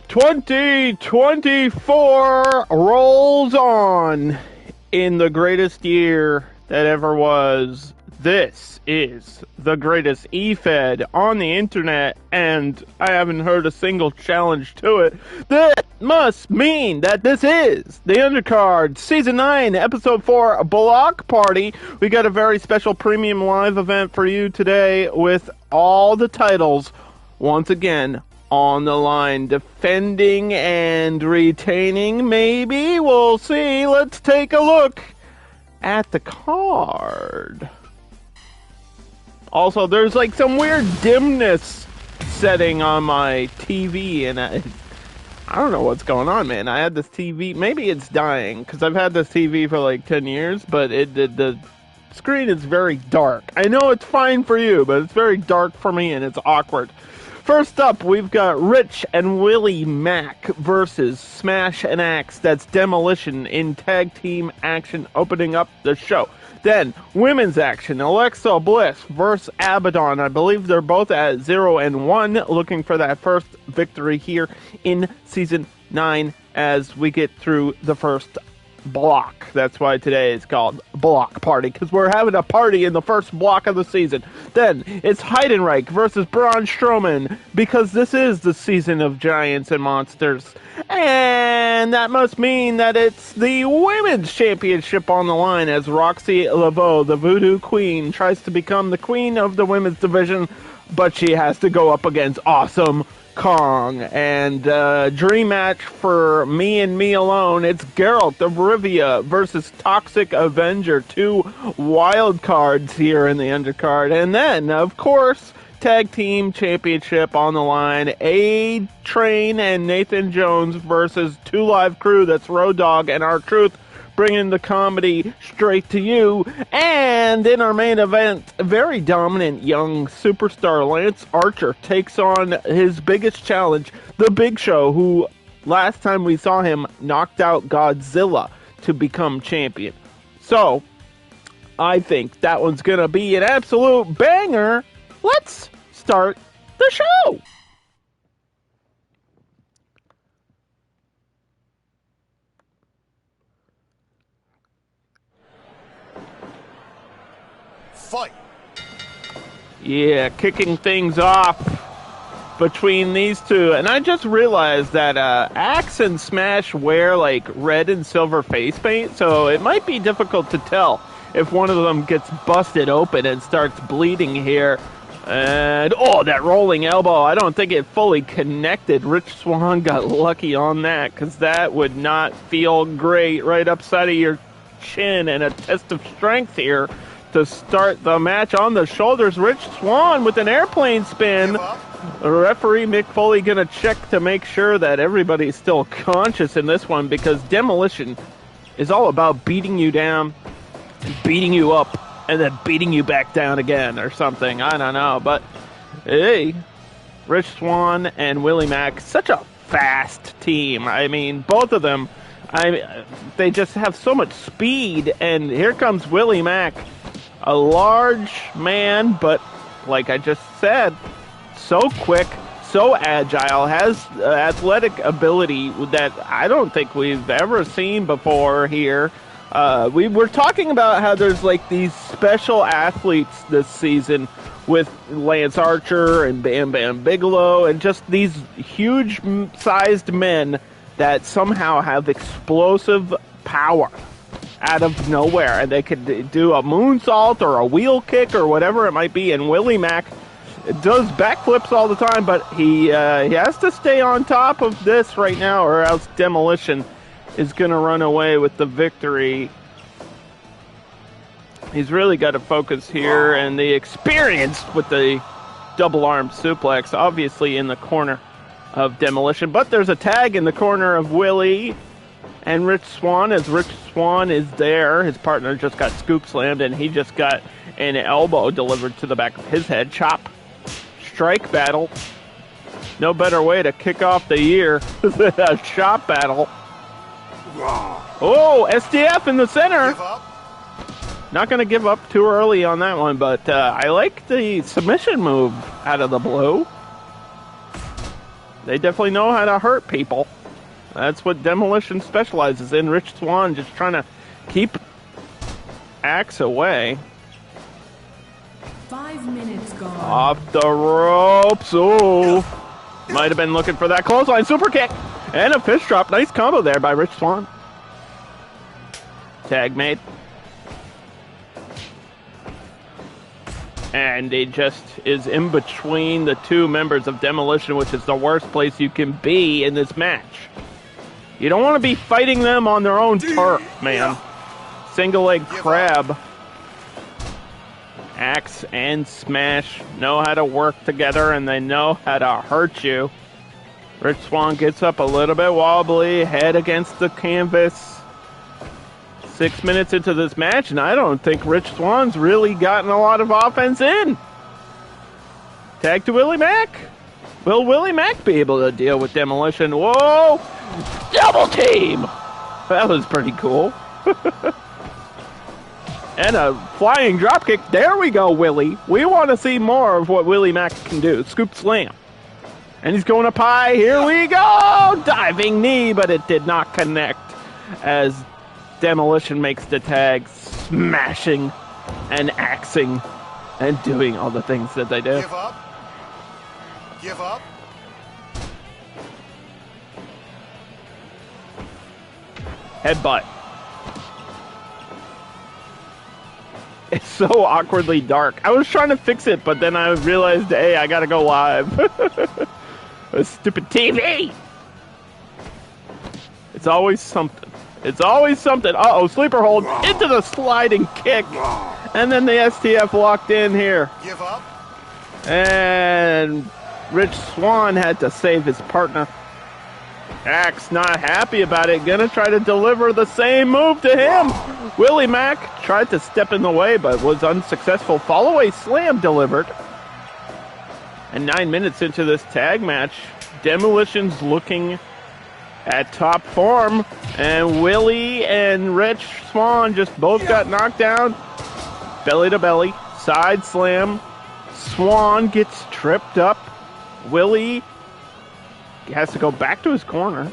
2024 rolls on in the greatest year that ever was. This is the greatest E-Fed on the internet, and I haven't heard a single challenge to it. That must mean that this is the Undercard Season 9, Episode 4 Block Party. We got a very special premium live event for you today with all the titles once again on the line, defending and retaining, maybe, we'll see. Let's take a look at the card. Also, there's like some weird dimness setting on my TV, and I don't know what's going on, man. I had this TV, maybe it's dying, because I've had this TV for like 10 years, but the screen is very dark. I know it's fine for you, but it's very dark for me, and it's awkward. First up, we've got Rich and Willie Mack versus Smash and Axe. That's Demolition in tag team action, opening up the show. Then, women's action, Alexa Bliss versus Abadon. I believe they're both at 0-1, looking for that first victory here in Season 9 as we get through the first block. That's why today is called Block Party, because we're having a party in the first block of the season. Then it's Heidenreich versus Braun Strowman, because this is the season of giants and monsters, and that must mean that it's the women's championship on the line as Roxxi Laveaux, the Voodoo Queen, tries to become the queen of the women's division, but she has to go up against Awesome Kong. And dream match for me and me alone, it's Geralt of Rivia versus Toxic Avenger, two wild cards here in the undercard. And then, of course, tag team championship on the line, A-Train and Nathan Jones versus two live crew, that's Road Dogg and R-Truth, bringing the comedy straight to you. And in our main event, a very dominant young superstar Lance Archer takes on his biggest challenge, The Big Show, who last time we saw him knocked out Godzilla to become champion. So, I think that one's gonna be an absolute banger. Let's start the show! Fight. Yeah, kicking things off between these two. And I just realized that Axe and Smash wear like red and silver face paint, so it might be difficult to tell if one of them gets busted open and starts bleeding here. And oh, that rolling elbow, I don't think it fully connected. Rich Swann got lucky on that, because that would not feel great right upside of your chin, and a test of strength here to start the match. On the shoulders, Rich Swann with an airplane spin. The referee Mick Foley gonna check to make sure that everybody's still conscious in this one, because Demolition is all about beating you down, beating you up, and then beating you back down again or something. I don't know, but hey, Rich Swann and Willie Mack, such a fast team. I mean, both of them, they just have so much speed. And here comes Willie Mack, a large man, but like I just said, so quick, so agile, has athletic ability that I don't think we've ever seen before here. We were talking about how there's like these special athletes this season with Lance Archer and Bam Bam Bigelow, and just these huge-sized men that somehow have explosive power out of nowhere, and they could do a moonsault or a wheel kick or whatever it might be. And Willie Mack does backflips all the time, but he has to stay on top of this right now, or else Demolition is going to run away with the victory. He's really got to focus here, and the experience with the double arm suplex, obviously in the corner of Demolition, but there's a tag in the corner of Willie and Rich Swann, as Rich Swann is there. His partner just got scoop slammed, and he just got an elbow delivered to the back of his head. Chop, strike battle. No better way to kick off the year than a chop battle. Oh, SDF in the center. Not going to give up too early on that one, but I like the submission move out of the blue. They definitely know how to hurt people. That's what Demolition specializes in. Rich Swann just trying to keep Axe away. 5 minutes gone. Off the ropes. Ooh. Might have been looking for that clothesline super kick. And a fist drop. Nice combo there by Rich Swann. Tag made. And he just is in between the two members of Demolition, which is the worst place you can be in this match. You don't want to be fighting them on their own turf, man. Single leg crab. Axe and Smash know how to work together, and they know how to hurt you. Rich Swann gets up a little bit wobbly, head against the canvas. 6 minutes into this match, and I don't think Rich Swann's really gotten a lot of offense in. Tag to Willie Mack. Will Willie Mack be able to deal with Demolition? Whoa! Double team! That was pretty cool. And a flying dropkick. There we go, Willie. We want to see more of what Willie Mack can do. Scoop slam. And he's going up high. Here we go! Diving knee, but it did not connect as Demolition makes the tag, smashing and axing and doing all the things that they do. Give up. Give up. Headbutt. It's so awkwardly dark. I was trying to fix it, but then I realized, hey, I gotta go live. A stupid TV! It's always something. It's always something. Uh-oh, sleeper hold into the sliding kick. And then the STF locked in here. Give up. And Rich Swann had to save his partner. Axe not happy about it. Gonna try to deliver the same move to him. Willie Mack tried to step in the way, but was unsuccessful. Follow-away slam delivered. And 9 minutes into this tag match, Demolition's looking at top form, and Willie and Rich Swann just both got knocked down. Belly to belly, side slam. Swann gets tripped up. Willie has to go back to his corner.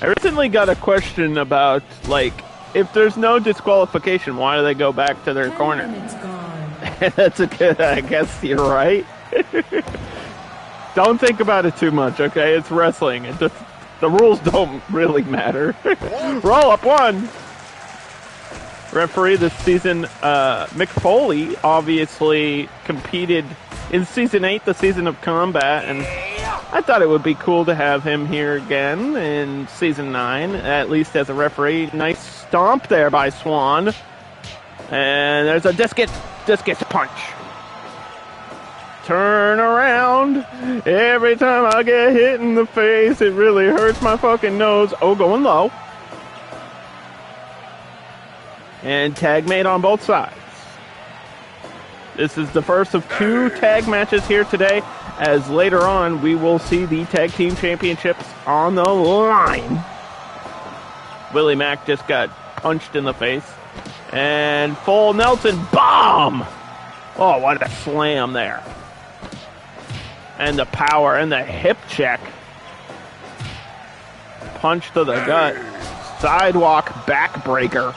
I recently got a question about, like, if there's no disqualification, why do they go back to their corner? 10 minutes gone. That's a good, I guess you're right. Don't think about it too much, okay? It's wrestling. The rules don't really matter. Roll up one. Referee this season, Mick Foley, obviously competed in Season 8, the season of combat, and I thought it would be cool to have him here again in Season 9, at least as a referee. Nice stomp there by Swann. And there's a discus punch. Turn around. Every time I get hit in the face, it really hurts my fucking nose. Oh, going low. And tag made on both sides. This is the first of 2 tag matches here today, as later on we will see the tag team championships on the line. Willie Mack just got punched in the face. And full Nelson bomb! Oh, what a slam there. And the power and the hip check. Punch to the gut. Sidewalk backbreaker.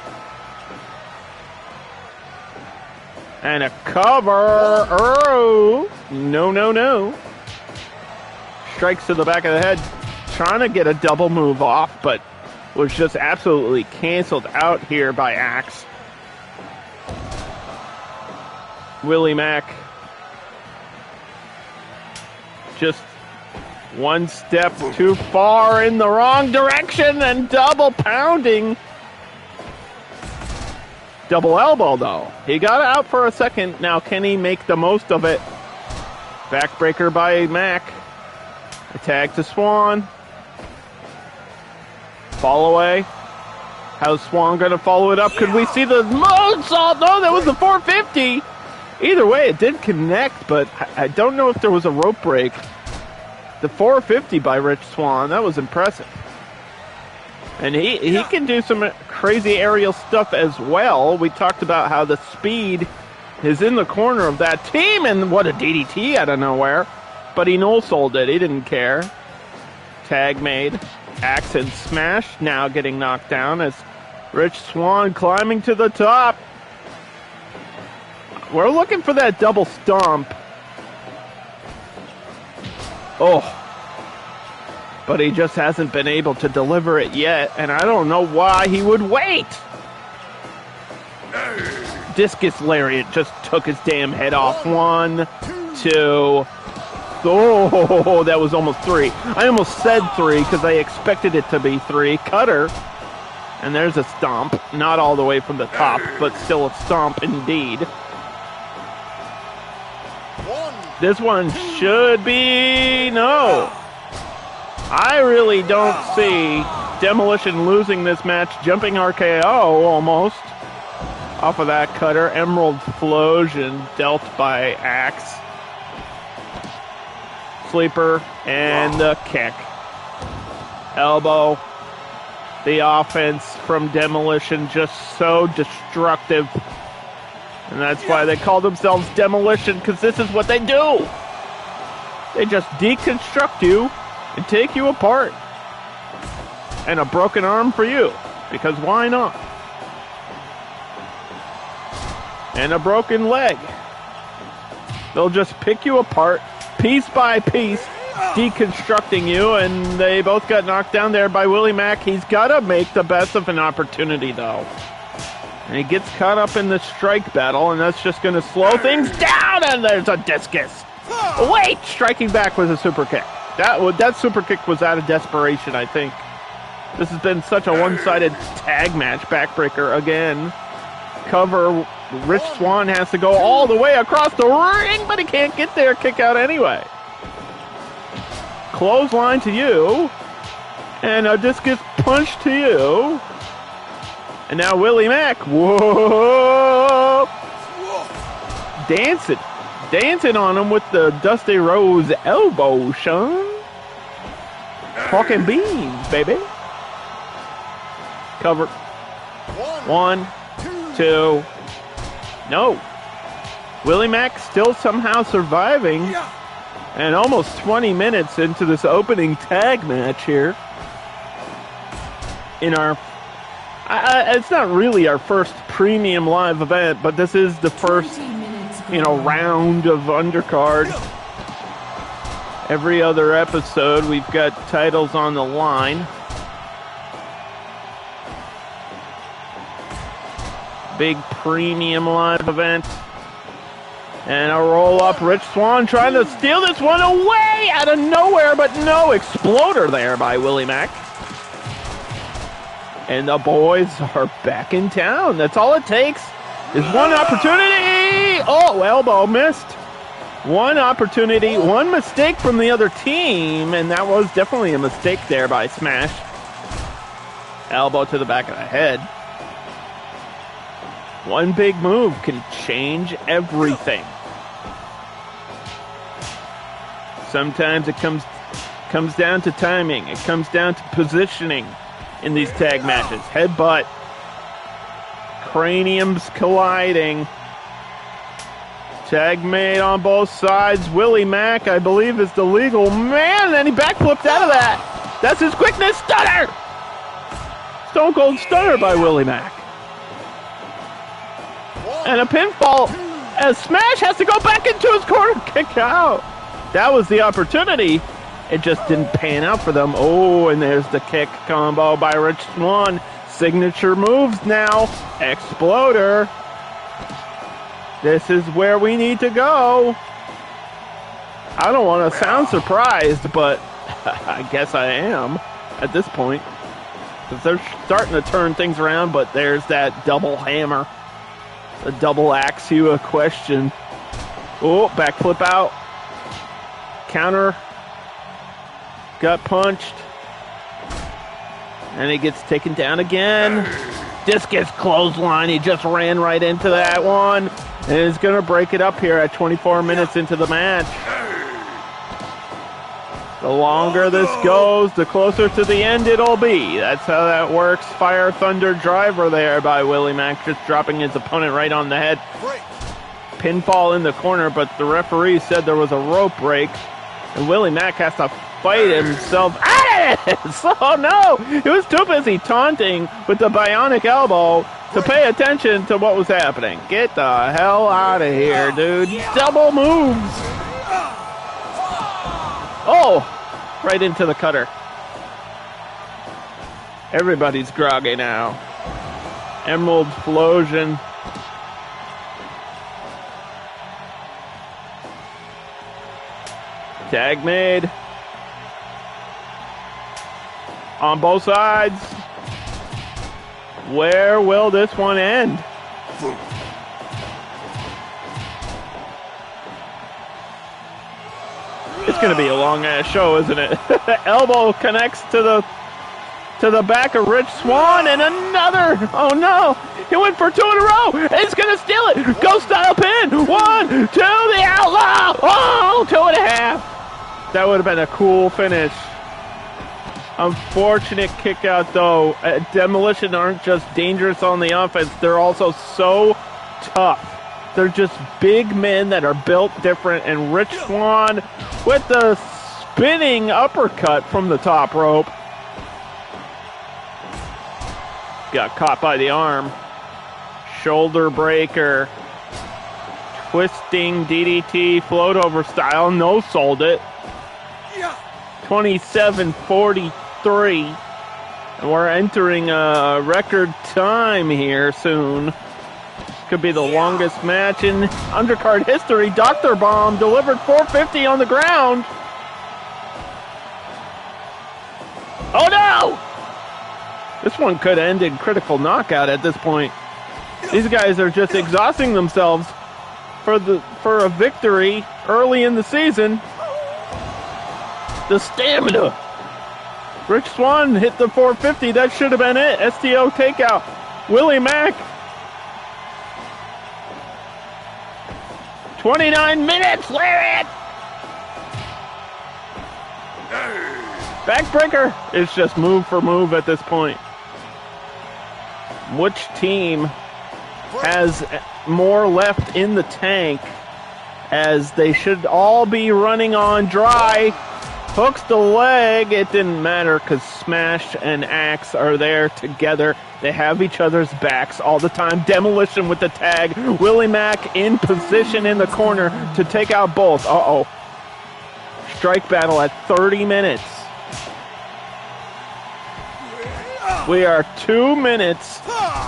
And a cover. Oh, no. Strikes to the back of the head. Trying to get a double move off, but was just absolutely canceled out here by Axe. Willie Mack just one step too far in the wrong direction and double pounding. Double elbow, though. He got out for a second. Now, can he make the most of it? Backbreaker by Mack. A tag to Swann. Fall away. How's Swann going to follow it up? Could we see the moonsault? No, that was the 450. Either way, it did connect, but I don't know if there was a rope break. The 450 by Rich Swann, that was impressive. And he can do some crazy aerial stuff as well. We talked about how the speed is in the corner of that team, and what a DDT out of nowhere. but he no-sold it. He didn't care. Tag made. Axe and Smash now getting knocked down as Rich Swann climbing to the top. We're looking for that double stomp. Oh. But he just hasn't been able to deliver it yet, and I don't know why he would wait. Discus Lariat just took his damn head off. 1, 2. Oh, that was almost 3. I almost said 3 because I expected it to be 3. Cutter. And there's a stomp. Not all the way from the top, but still a stomp indeed. This one should be... No. I really don't see Demolition losing this match. Jumping RKO almost. Off of that cutter. Emerald Flosion dealt by Axe. Sleeper and the kick. Elbow. The offense from Demolition just so destructive. And that's why they call themselves Demolition, because this is what they do. They just deconstruct you and take you apart. And a broken arm for you, because why not? And a broken leg. They'll just pick you apart, piece by piece, deconstructing you, and they both got knocked down there by Willie Mack. He's got to make the best of an opportunity, though. And he gets caught up in the strike battle, and that's just going to slow things down, and there's a discus. Wait! Striking back with a super kick. That super kick was out of desperation, I think. This has been such a one-sided tag match. Backbreaker again. Cover. Rich Swann has to go all the way across the ring, but he can't get there. Kick out anyway. Clothesline to you. And a discus punch to you. And now Willie Mack. Whoa! Dancing on him with the Dusty Rose elbow, Sean. Pork and beans, baby. Cover. 1, 2. No. Willie Mack still somehow surviving. And almost 20 minutes into this opening tag match here. In our... it's not really our first premium live event, but this is the first, round of Undercard. Every other episode, we've got titles on the line. Big premium live event. And a roll-up. Rich Swann trying to steal this one away out of nowhere, but no exploder there by Willie Mack. And the boys are back in town. That's all it takes is one opportunity. Oh, elbow missed. One opportunity, one mistake from the other team, and that was definitely a mistake there by Smash. Elbow to the back of the head. One big move can change everything. Sometimes it comes down to timing. It comes down to positioning in these tag matches. Headbutt. Craniums colliding. Tag made on both sides. Willie Mack, I believe, is the legal man, and he backflipped out of that. That's his quickness. Stunner! Stone Cold Stunner by Willie Mack. And a pinfall as Smash has to go back into his corner. Kick out. That was the opportunity. It just didn't pan out for them. Oh, and there's the kick combo by Rich Swann. Signature moves now. Exploder. This is where we need to go. I don't want to sound surprised, but I guess I am at this point. Because they're starting to turn things around, but there's that double hammer. The double axe you a question. Oh, backflip out. Counter. Got punched. And he gets taken down again. Discus clothesline. He just ran right into that one. And is going to break it up here at 24 minutes into the match. The longer this goes, the closer to the end it'll be. That's how that works. Fire Thunder Driver there by Willie Mack, just dropping his opponent right on the head. Pinfall in the corner, but the referee said there was a rope break. And Willie Mack has to fight himself out of this. Oh no! He was too busy taunting with the bionic elbow to pay attention to what was happening. Get the hell out of here, dude. Double moves. Oh! Right into the cutter. Everybody's groggy now. Emerald Explosion. Tag made. On both sides. Where will this one end? It's going to be a long-ass show, isn't it? Elbow connects to the back of Rich Swann, and another. Oh no! He went for 2 in a row. He's going to steal it. Ghost style pin. 1, 2, the outlaw. Oh, 2.5. That would have been a cool finish. Unfortunate kick out though. Demolition aren't just dangerous on the offense. They're also so tough. They're just big men that are built different. And Rich Swann with the spinning uppercut from the top rope. Got caught by the arm. Shoulder breaker. Twisting DDT float over style. No sold it. 27:43. And we're entering a record time here soon. Could be the longest match in undercard history. Dr. Bomb delivered 450 on the ground. Oh no! This one could end in critical knockout at this point. These guys are just exhausting themselves for a victory early in the season. The stamina. Rich Swann hit the 450. That should have been it. STO takeout. Willie Mack. 29 minutes. Lariat. Backbreaker. It's just move for move at this point. Which team has more left in the tank, as they should all be running on dry? Hooks the leg. It didn't matter because Smash and Axe are there together. They have each other's backs all the time. Demolition with the tag. Willie Mack in position in the corner to take out both. Uh-oh. Strike battle at 30 minutes. We are 2 minutes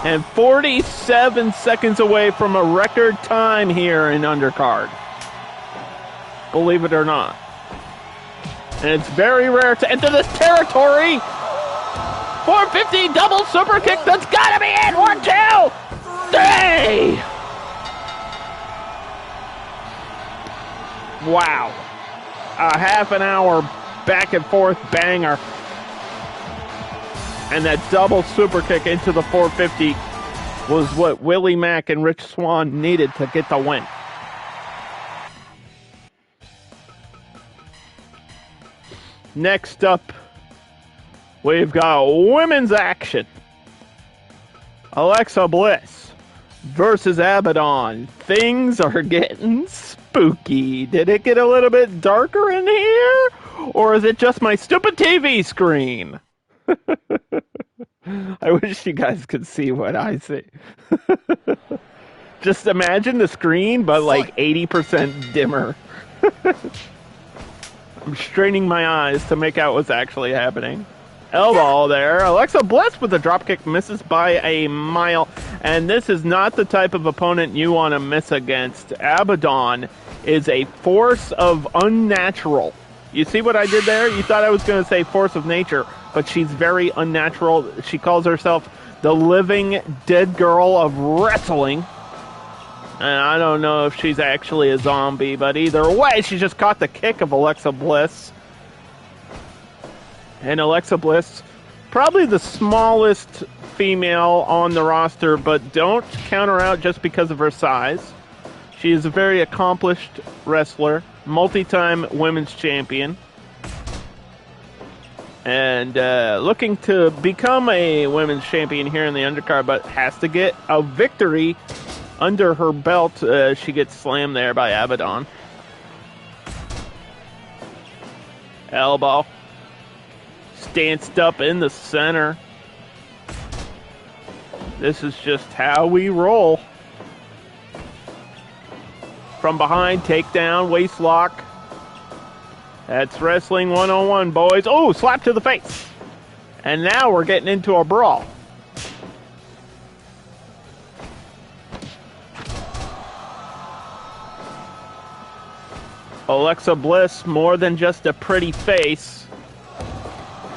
and 47 seconds away from a record time here in Undercard. Believe it or not. And it's very rare to enter this territory. 450 double super kick. That's got to be it. 1, 2, 3. Wow. A half an hour back and forth banger. And that double super kick into the 450 was what Willie Mack and Rich Swann needed to get the win. Next up, we've got women's action. Alexa Bliss versus Abadon. Things are getting spooky. Did it get a little bit darker in here? Or is it just my stupid TV screen? I wish you guys could see what I see. Just imagine the screen, but like 80% dimmer. I'm straining my eyes to make out what's actually happening. Elbow there. Alexa Bliss with a dropkick misses by a mile. And this is not the type of opponent you want to miss against. Abadon is a force of unnatural. You see what I did there? You thought I was going to say force of nature, but she's very unnatural. She calls herself the living dead girl of wrestling. And I don't know if she's actually a zombie, but either way, she just caught the kick of Alexa Bliss. And Alexa Bliss, probably the smallest female on the roster, but don't count her out just because of her size. She is a very accomplished wrestler, multi-time women's champion, and looking to become a women's champion here in the undercard, but has to get a victory under her belt. She gets slammed there by Abadon. Elbow. Stanced up in the center. This is just how we roll. From behind, takedown, waist lock. That's wrestling 101, boys. Oh, slap to the face. And now we're getting into a brawl. Alexa Bliss, more than just a pretty face,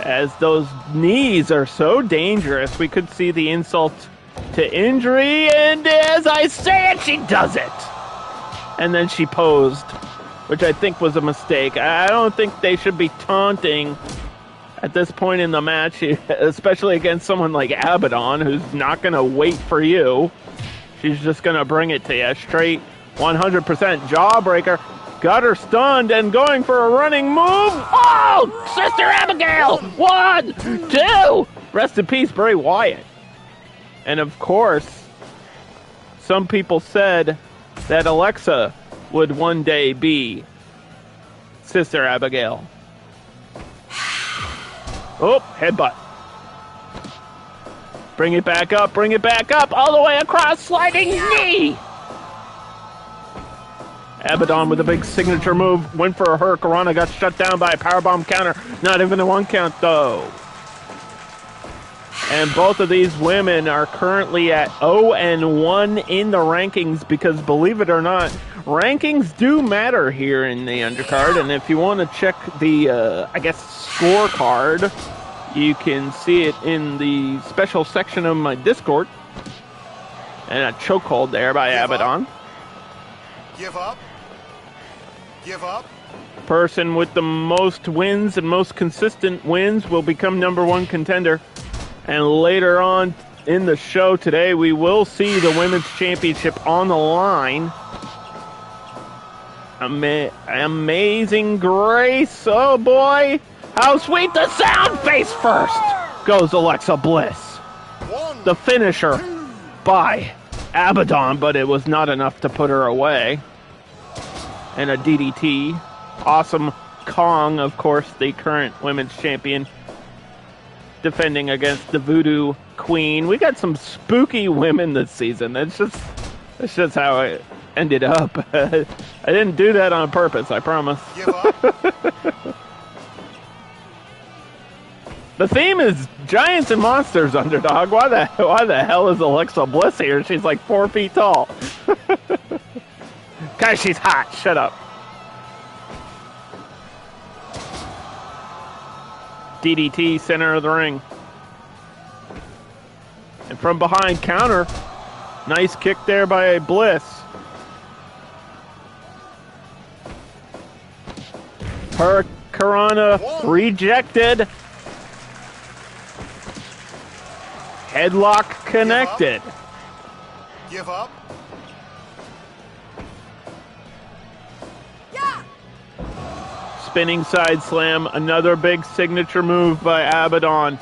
as those knees are so dangerous. We could see the insult to injury, and as I say it, she does it. And then she posed, which I think was a mistake. I don't think they should be taunting at this point in the match, especially against someone like Abadon, who's not going to wait for you. She's just going to bring it to you straight, 100% jawbreaker. Got her stunned and going for a running move. Oh, Sister Abigail! 1, 2. Rest in peace, Bray Wyatt. And of course, some people said that Alexa would one day be Sister Abigail. Oh, headbutt. Bring it back up, all the way across, sliding knee. Abadon with a big signature move, went for a Hurricanrana, got shut down by a powerbomb counter. Not even a 1 count, though. And both of these women are currently at 0-1 in the rankings because, believe it or not, rankings do matter here in the undercard. And if you want to check the, scorecard, you can see it in the special section of my Discord. And a chokehold there by Abadon. Give up. Give up. Person with the most wins and most consistent wins will become #1 contender. And later on in the show today, we will see the Women's Championship on the line. Amazing Grace. Oh boy. How sweet the sound. Face first goes Alexa Bliss. The finisher by Abadon, but it was not enough to put her away. And a DDT. Awesome Kong, of course, the current women's champion, defending against the Voodoo Queen. We got some spooky women this season. That's just how it ended up. I didn't do that on purpose, I promise. Give up. The theme is Giants and Monsters, underdog. Why the hell is Alexa Bliss here? She's like 4 feet tall. Guys, she's hot. Shut up. DDT, center of the ring. And from behind, counter. Nice kick there by Bliss. Hurricanrana rejected. Headlock connected. Give up. Spinning side slam, another big signature move by Abadon.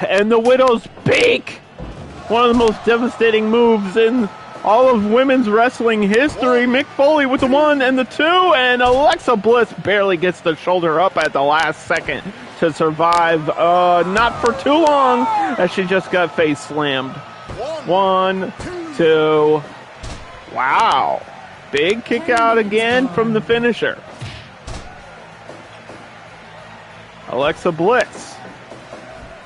And the Widow's Peak! One of the most devastating moves in all of women's wrestling history. Mick Foley with the 1 and the 2, and Alexa Bliss barely gets the shoulder up at the last second to survive. Not for too long, as she just got face slammed. 1, 2. Wow. Big kick out again from the finisher. Alexa Bliss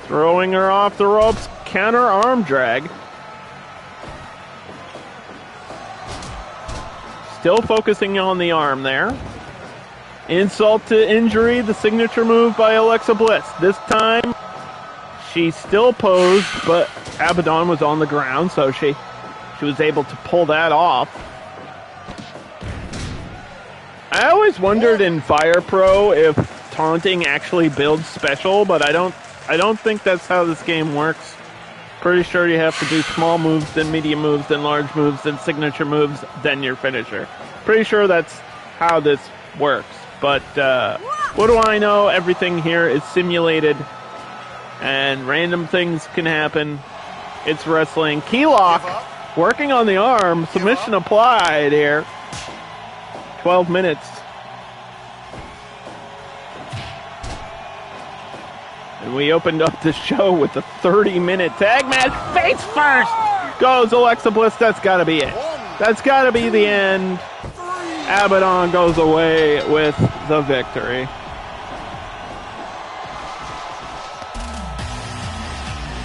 throwing her off the ropes, counter arm drag. Still focusing on the arm there. Insult to injury, the signature move by Alexa Bliss. This time, she still posed, but Abadon was on the ground, so she was able to pull that off. I always wondered in Fire Pro if taunting actually builds special, but I don't think that's how this game works. Pretty sure you have to do small moves, then medium moves, then large moves, then signature moves, then your finisher. Pretty sure that's how this works. But what do I know? Everything here is simulated, and random things can happen. It's wrestling. Key lock, working on the arm. Submission applied here. 12 minutes. And we opened up the show with a 30-minute tag match. Face first goes Alexa Bliss. That's got to be it. That's got to be the end. Abadon goes away with the victory.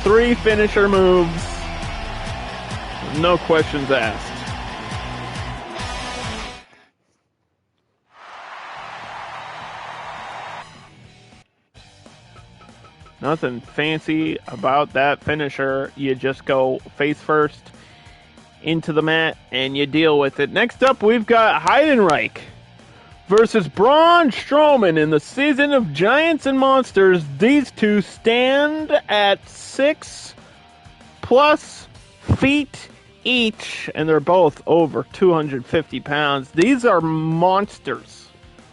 3 finisher moves. No questions asked. Nothing fancy about that finisher. You just go face first into the mat and you deal with it. Next up, we've got Heidenreich versus Braun Strowman in the Season of Giants and Monsters. These two stand at 6+ feet each, and they're both over 250 pounds. These are monsters.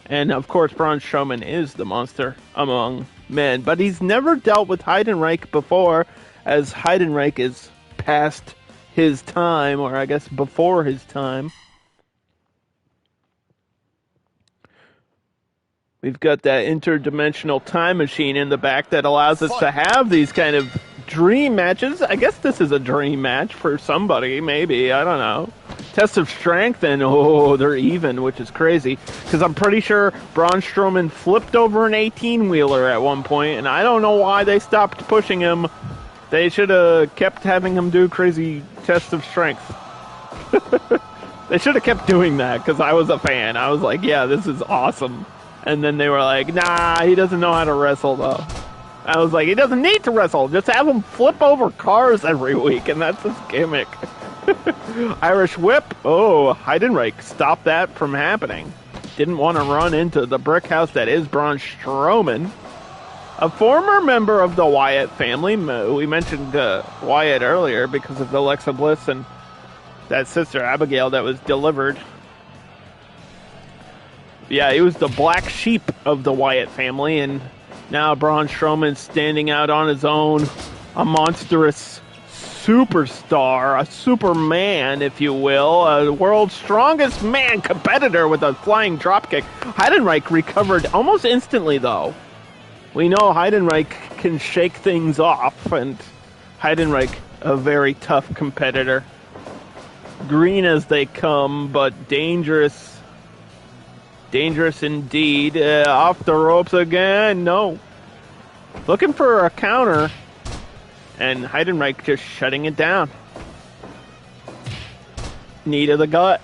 And of course, Braun Strowman is the monster among men, but he's never dealt with Heidenreich before, as Heidenreich is past his time, or I guess before his time. We've got that interdimensional time machine in the back that allows us to have these kind of dream matches. I guess this is a dream match for somebody, maybe. I don't know. Test of strength, and they're even, which is crazy. Because I'm pretty sure Braun Strowman flipped over an 18-wheeler at one point, and I don't know why they stopped pushing him. They should have kept having him do crazy test of strength. They should have kept doing that, because I was a fan. I was like, yeah, this is awesome. And then they were like, nah, he doesn't know how to wrestle, though. I was like, he doesn't need to wrestle. Just have him flip over cars every week, and that's his gimmick. Irish whip. Oh, Heidenreich stopped that from happening. Didn't want to run into the brick house that is Braun Strowman. A former member of the Wyatt family. We mentioned Wyatt earlier because of Alexa Bliss and that sister Abigail that was delivered. Yeah, he was the black sheep of the Wyatt family, and now Braun Strowman standing out on his own, a monstrous superstar, a superman, if you will, a world's strongest man competitor with a flying dropkick. Heidenreich recovered almost instantly, though. We know Heidenreich can shake things off, and Heidenreich, a very tough competitor. Green as they come, but dangerous. Dangerous indeed. Off the ropes again. No. Looking for a counter. And Heidenreich just shutting it down. Knee to the gut.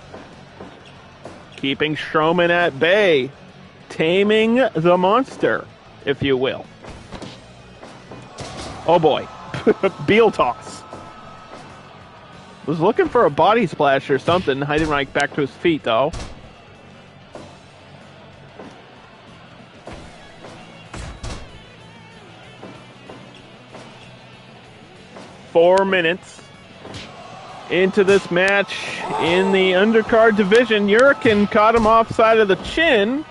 Keeping Strowman at bay. Taming the monster, if you will. Oh boy. Beal toss. Was looking for a body splash or something. Heidenreich back to his feet, though. Four minutes into this match in the undercard division. Hurricane caught him offside of the chin.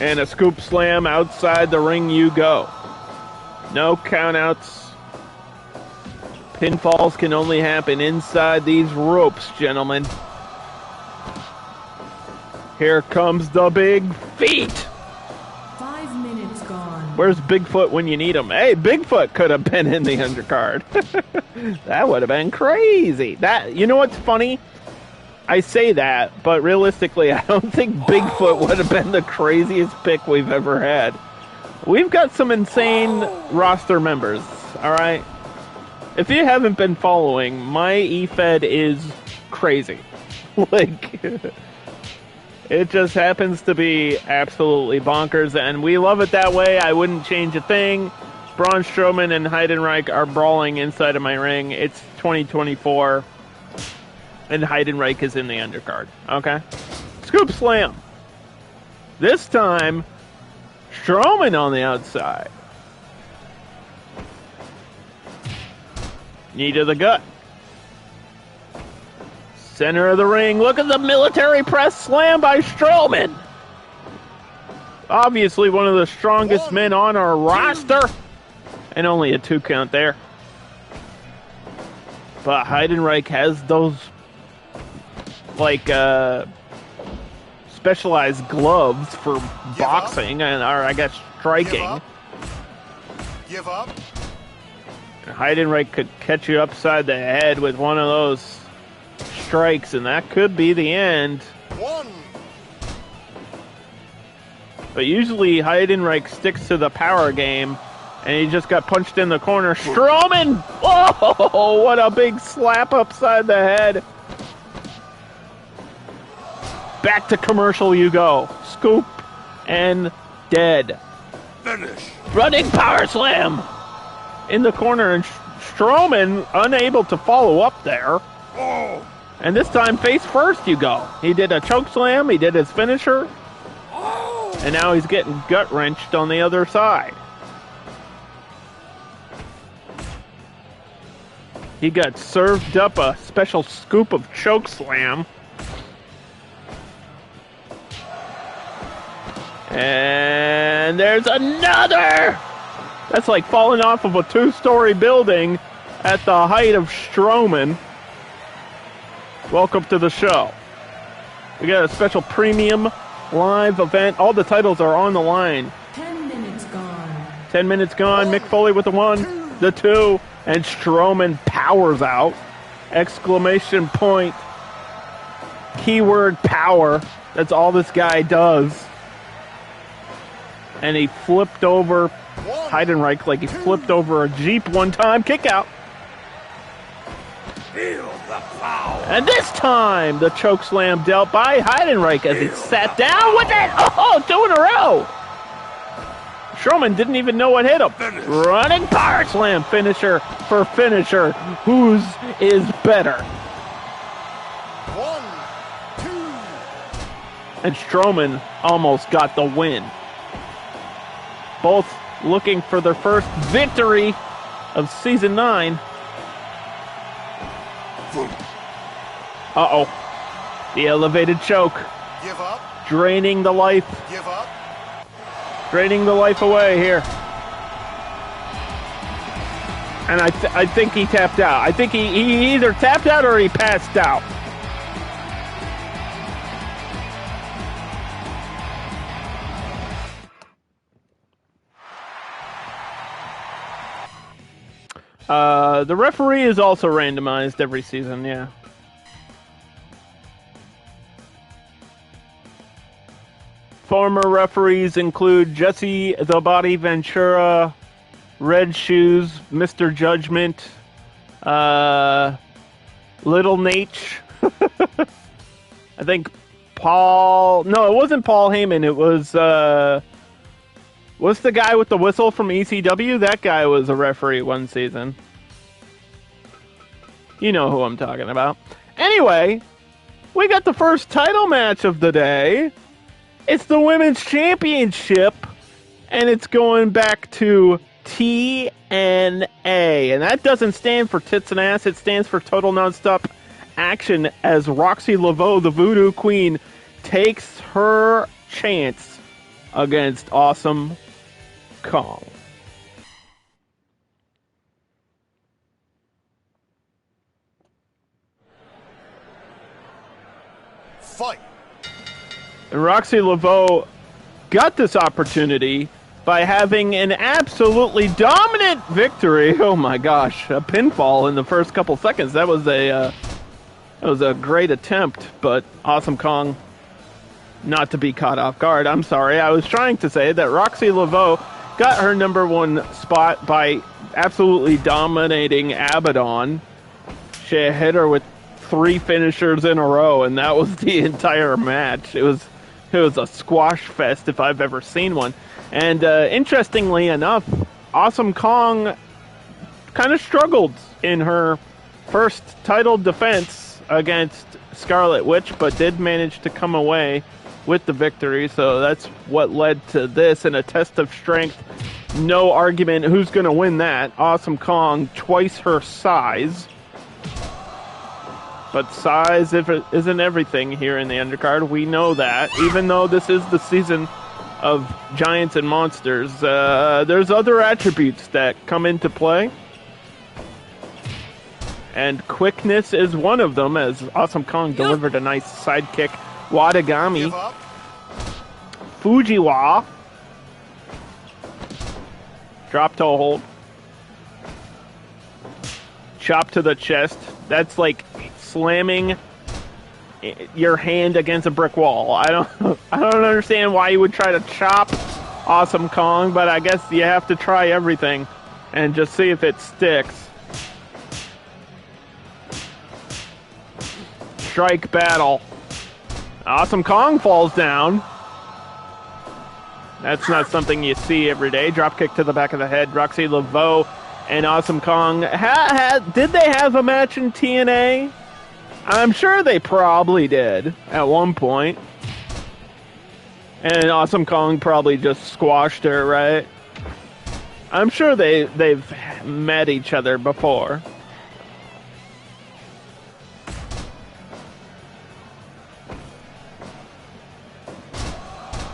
And a scoop slam outside the ring you go. No countouts. Pinfalls can only happen inside these ropes, gentlemen. Here comes the big feet. 5 minutes gone. Where's Bigfoot when you need him? Hey, Bigfoot could have been in the undercard. That would have been crazy. That, you know what's funny? I say that, but realistically, I don't think Bigfoot would have been the craziest pick we've ever had. We've got some insane roster members, all right? If you haven't been following, my eFed is crazy. Like, it just happens to be absolutely bonkers, and we love it that way. I wouldn't change a thing. Braun Strowman and Heidenreich are brawling inside of my ring. It's 2024, and Heidenreich is in the undercard, okay? Scoop slam. This time, Strowman on the outside. Knee to the gut. Center of the ring. Look at the military press slam by Strowman. Obviously one of the strongest men on our roster. And only a 2 count there. But Heidenreich has those, like, specialized gloves for boxing and, or I guess, striking. Give up. Heidenreich could catch you upside the head with one of those strikes, and that could be the end. 1. But usually Heidenreich sticks to the power game, and he just got punched in the corner. Strowman! Whoa! What a big slap upside the head. Back to commercial you go. Scoop and dead. Finish. Running power slam in the corner, and Strowman unable to follow up there. Oh. And this time face first you go. He did a choke slam, he did his finisher, and now he's getting gut wrenched on the other side. He got served up a special scoop of choke slam. And there's another! That's like falling off of a 2-story building at the height of Strowman. Welcome to the show. We got a special premium live event. All the titles are on the line. 10 minutes gone. 10 minutes gone. Mick Foley with the 1, the 2, and Strowman powers out. Exclamation point. Keyword power. That's all this guy does. And he flipped over Heidenreich like he flipped over a Jeep one time. Kick out. Feel the power. And this time, the choke slam dealt by Heidenreich as he sat down with it. Oh, 2 in a row. Strowman didn't even know what hit him. Running power slam finisher for finisher. Whose is better? 1, 2. And Strowman almost got the win. Both looking for their first victory of Season 9. Uh-oh. The elevated choke. Give up. Draining the life. Give up. Draining the life away here. And I think he tapped out. I think he either tapped out or he passed out. The referee is also randomized every season, yeah. Former referees include Jesse the Body Ventura, Red Shoes, Mr. Judgment, Little Nate. I think Paul... No, it wasn't Paul Heyman. It was... what's the guy with the whistle from ECW? That guy was a referee one season. You know who I'm talking about. Anyway, we got the first title match of the day. It's the Women's Championship, and it's going back to TNA. And that doesn't stand for tits and ass. It stands for Total Nonstop Action, as Roxxi Laveaux, the Voodoo Queen, takes her chance against Awesome Kong. Fight. And Roxxi Laveaux got this opportunity by having an absolutely dominant victory. Oh my gosh, a pinfall in the first couple seconds. That was a great attempt, but Awesome Kong not to be caught off guard. I'm sorry. I was trying to say that Roxxi Laveaux got her number 1 spot by absolutely dominating Abadon. She hit her with 3 finishers in a row, and that was the entire match. It was a squash fest if I've ever seen one. And interestingly enough, Awesome Kong kind of struggled in her first title defense against Scarlet Witch, but did manage to come away with the victory. So that's what led to this, in a test of strength. No argument who's going to win that. Awesome Kong, twice her size. But size isn't everything here in the Undercard. We know that. Even though this is the season of giants and monsters, there's other attributes that come into play. And quickness is one of them, as Awesome Kong delivered a nice sidekick Wadagami Fujiwa. Drop toe hold. Chop to the chest. That's like slamming your hand against a brick wall. I don't understand why you would try to chop Awesome Kong, but I guess you have to try everything and just see if it sticks. Strike battle. Awesome Kong falls down. That's not something you see every day. Drop kick to the back of the head. Roxxi, Laveaux, and Awesome Kong. Did they have a match in TNA? I'm sure they probably did at one point. And Awesome Kong probably just squashed her, right? I'm sure they've met each other before.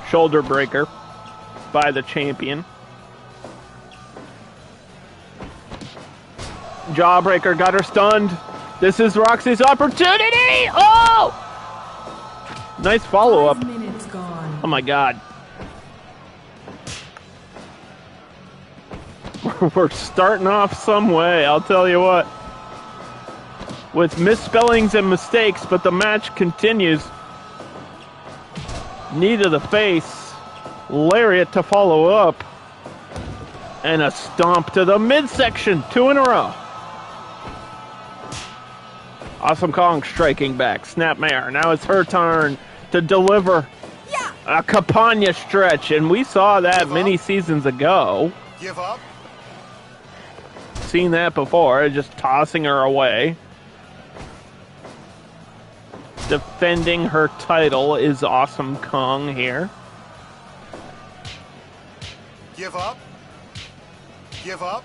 Shoulder breaker by the champion. Jawbreaker got her stunned. This is Roxy's opportunity. Oh! Nice follow-up. 5 minutes gone. Oh my god. We're starting off some way, I'll tell you what. With misspellings and mistakes, but the match continues. Knee to the face. Lariat to follow up. And a stomp to the midsection. 2 in a row. Awesome Kong striking back. Snapmare. Now it's her turn to deliver a Campagna stretch. And we saw that many seasons ago. Give up. Seen that before. Just tossing her away. Defending her title is Awesome Kong here. Give up. Give up.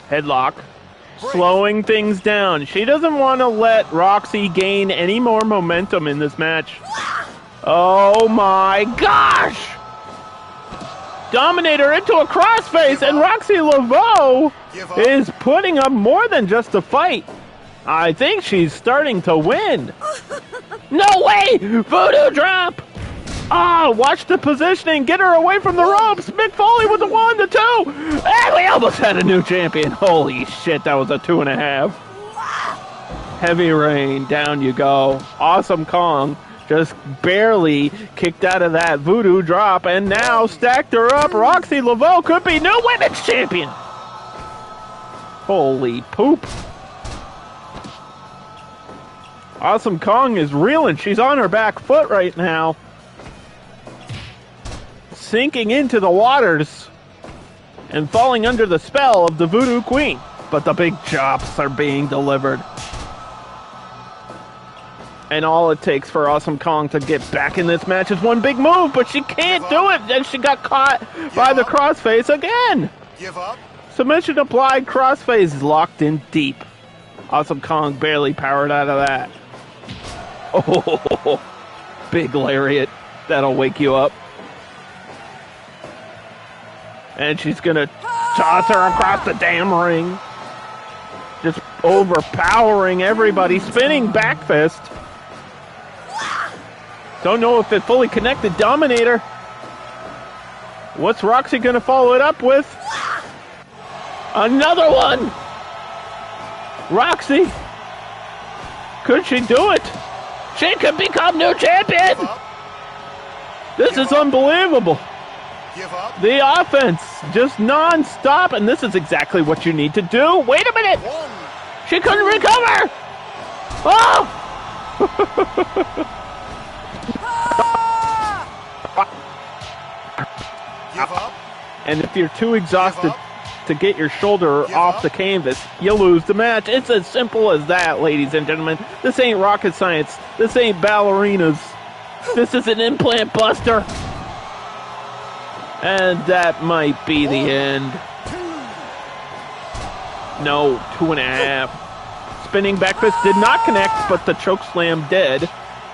Headlock. Slowing things down. She doesn't want to let Roxxi gain any more momentum in this match. Oh my gosh! Dominator into a crossface, and Roxxi Laveaux is putting up more than just a fight. I think she's starting to win. No way! Voodoo drop! Ah, watch the positioning. Get her away from the ropes. Mick Foley with the 1, the 2. And we almost had a new champion. Holy shit, that was a 2.5. Heavy rain. Down you go. Awesome Kong just barely kicked out of that voodoo drop and now stacked her up. Roxxi Laveaux could be new women's champion. Holy poop. Awesome Kong is reeling. She's on her back foot right now. Sinking into the waters and falling under the spell of the Voodoo Queen. But the big chops are being delivered. And all it takes for Awesome Kong to get back in this match is one big move, but she can't do it. And she got caught by the crossface again. Give up. Submission applied, crossface locked in deep. Awesome Kong barely powered out of that. Oh, big lariat. That'll wake you up. And she's going to toss her across the damn ring. Just overpowering everybody. Spinning back fist. Don't know if it fully connected. Dominator. What's Roxxi going to follow it up with? Another one. Roxxi. Could she do it? She could become new champion. This is unbelievable. Give up. The offense, just non-stop, and this is exactly what you need to do. Wait a minute! 1. She couldn't recover! Oh! Give up. And if you're too exhausted to get your shoulder off the canvas, you lose the match. It's as simple as that, ladies and gentlemen. This ain't rocket science. This ain't ballerinas. This is an implant buster. And that might be the end. No, 2.5. Spinning back fist did not connect, but the choke slam did.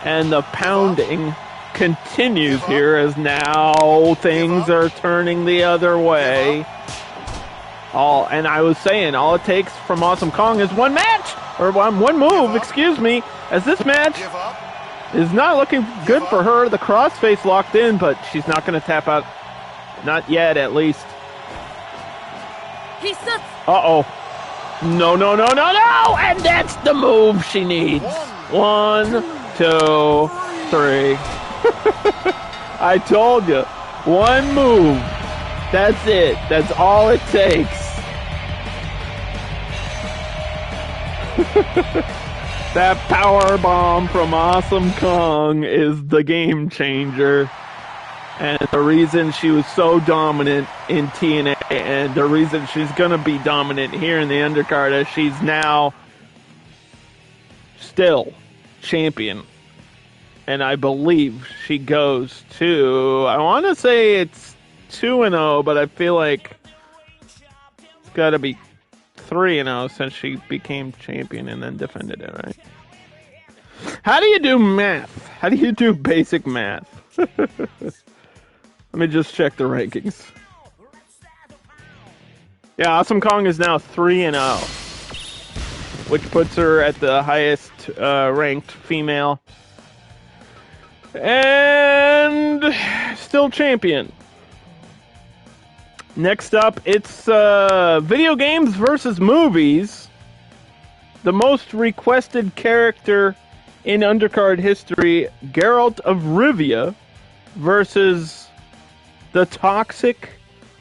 And the pounding continues here as now things are turning the other way. And I was saying, all it takes from Awesome Kong is one match. Or one move, excuse me, as this match Give up. is not looking good for her. The crossface locked in, but she's not going to tap out. Not yet, at least. Uh-oh. No, no, no, no, no! And that's the move she needs. 1, 2, 3. I told you. One move. That's it. That's all it takes. That power bomb from Awesome Kong is the game changer. And the reason she was so dominant in TNA, and the reason she's going to be dominant here in the undercard, is she's now still champion. And I believe she goes to, I want to say it's 2-0, but I feel like it's got to be 3-0 since she became champion and then defended it, right? How do you do math? How do you do basic math? Let me just check the rankings. Yeah, Awesome Kong is now 3-0, which puts her at the highest ranked female. And still champion. Next up, it's video games versus movies. The most requested character in undercard history, Geralt of Rivia versus the Toxic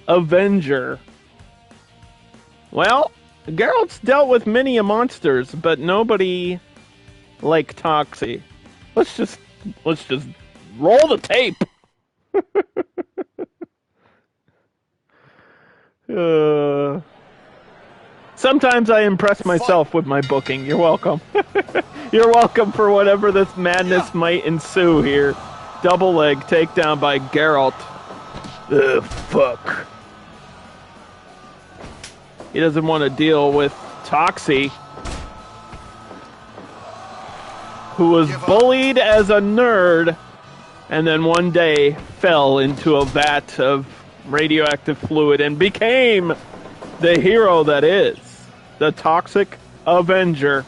Avenger. Well, Geralt's dealt with many monsters, but nobody like Toxie. Let's just roll the tape. Sometimes I impress myself with my booking. You're welcome. You're welcome for whatever this madness might ensue here. Double leg takedown by Geralt. Ugh, fuck. He doesn't want to deal with Toxie, who was bullied as a nerd and then one day fell into a vat of radioactive fluid and became the hero that is the Toxic Avenger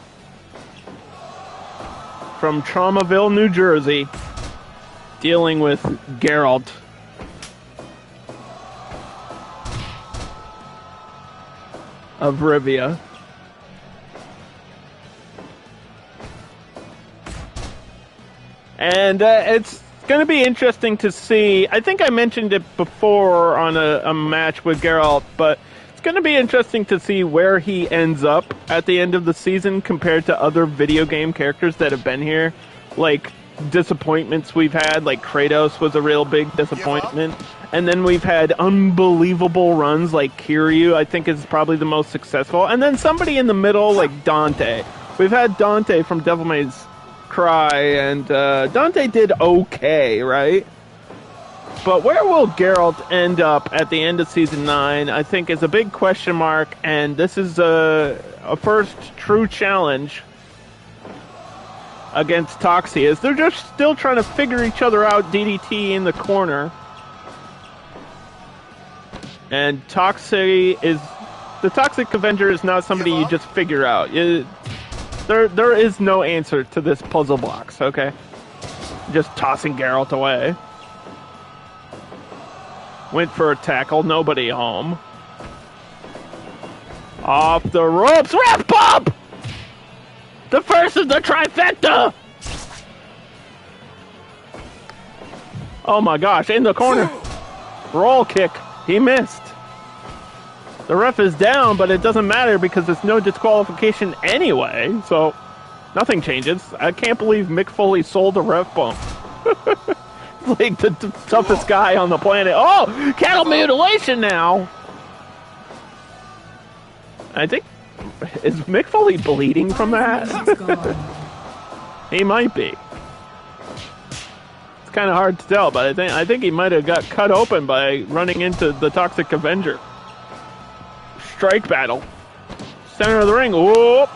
from Traumaville, New Jersey, dealing with Geralt. Of Rivia. And it's going to be interesting to see. I think I mentioned it before on a match with Geralt, but it's going to be interesting to see where he ends up at the end of the season compared to other video game characters that have been here. Like disappointments we've had, like Kratos was a real big disappointment. And then we've had unbelievable runs like Krew, I think is probably the most successful. And then somebody in the middle like Dante. We've had Dante from Devil May Cry, and Dante did okay, right? But where will Geralt end up at the end of Season 9, I think is a big question mark. And this is a first true challenge against Toxie, as they're just still trying to figure each other out, DDT in the corner. And Toxie is... The Toxic Avenger is not somebody you just figure out. There is no answer to this puzzle box, okay? Just tossing Geralt away. Went for a tackle, nobody home. Off the ropes, ref pump! The first is the trifecta! Oh my gosh, in the corner. Roll kick. He missed. The ref is down, but it doesn't matter because there's no disqualification anyway, so nothing changes. I can't believe Mick Foley sold a ref bump. Like the toughest guy on the planet. Oh, cattle mutilation now. I think, is Mick Foley bleeding from that? He might be. It's kind of hard to tell, but I think he might have got cut open by running into the Toxic Avenger. Strike battle. Center of the ring. Whoop.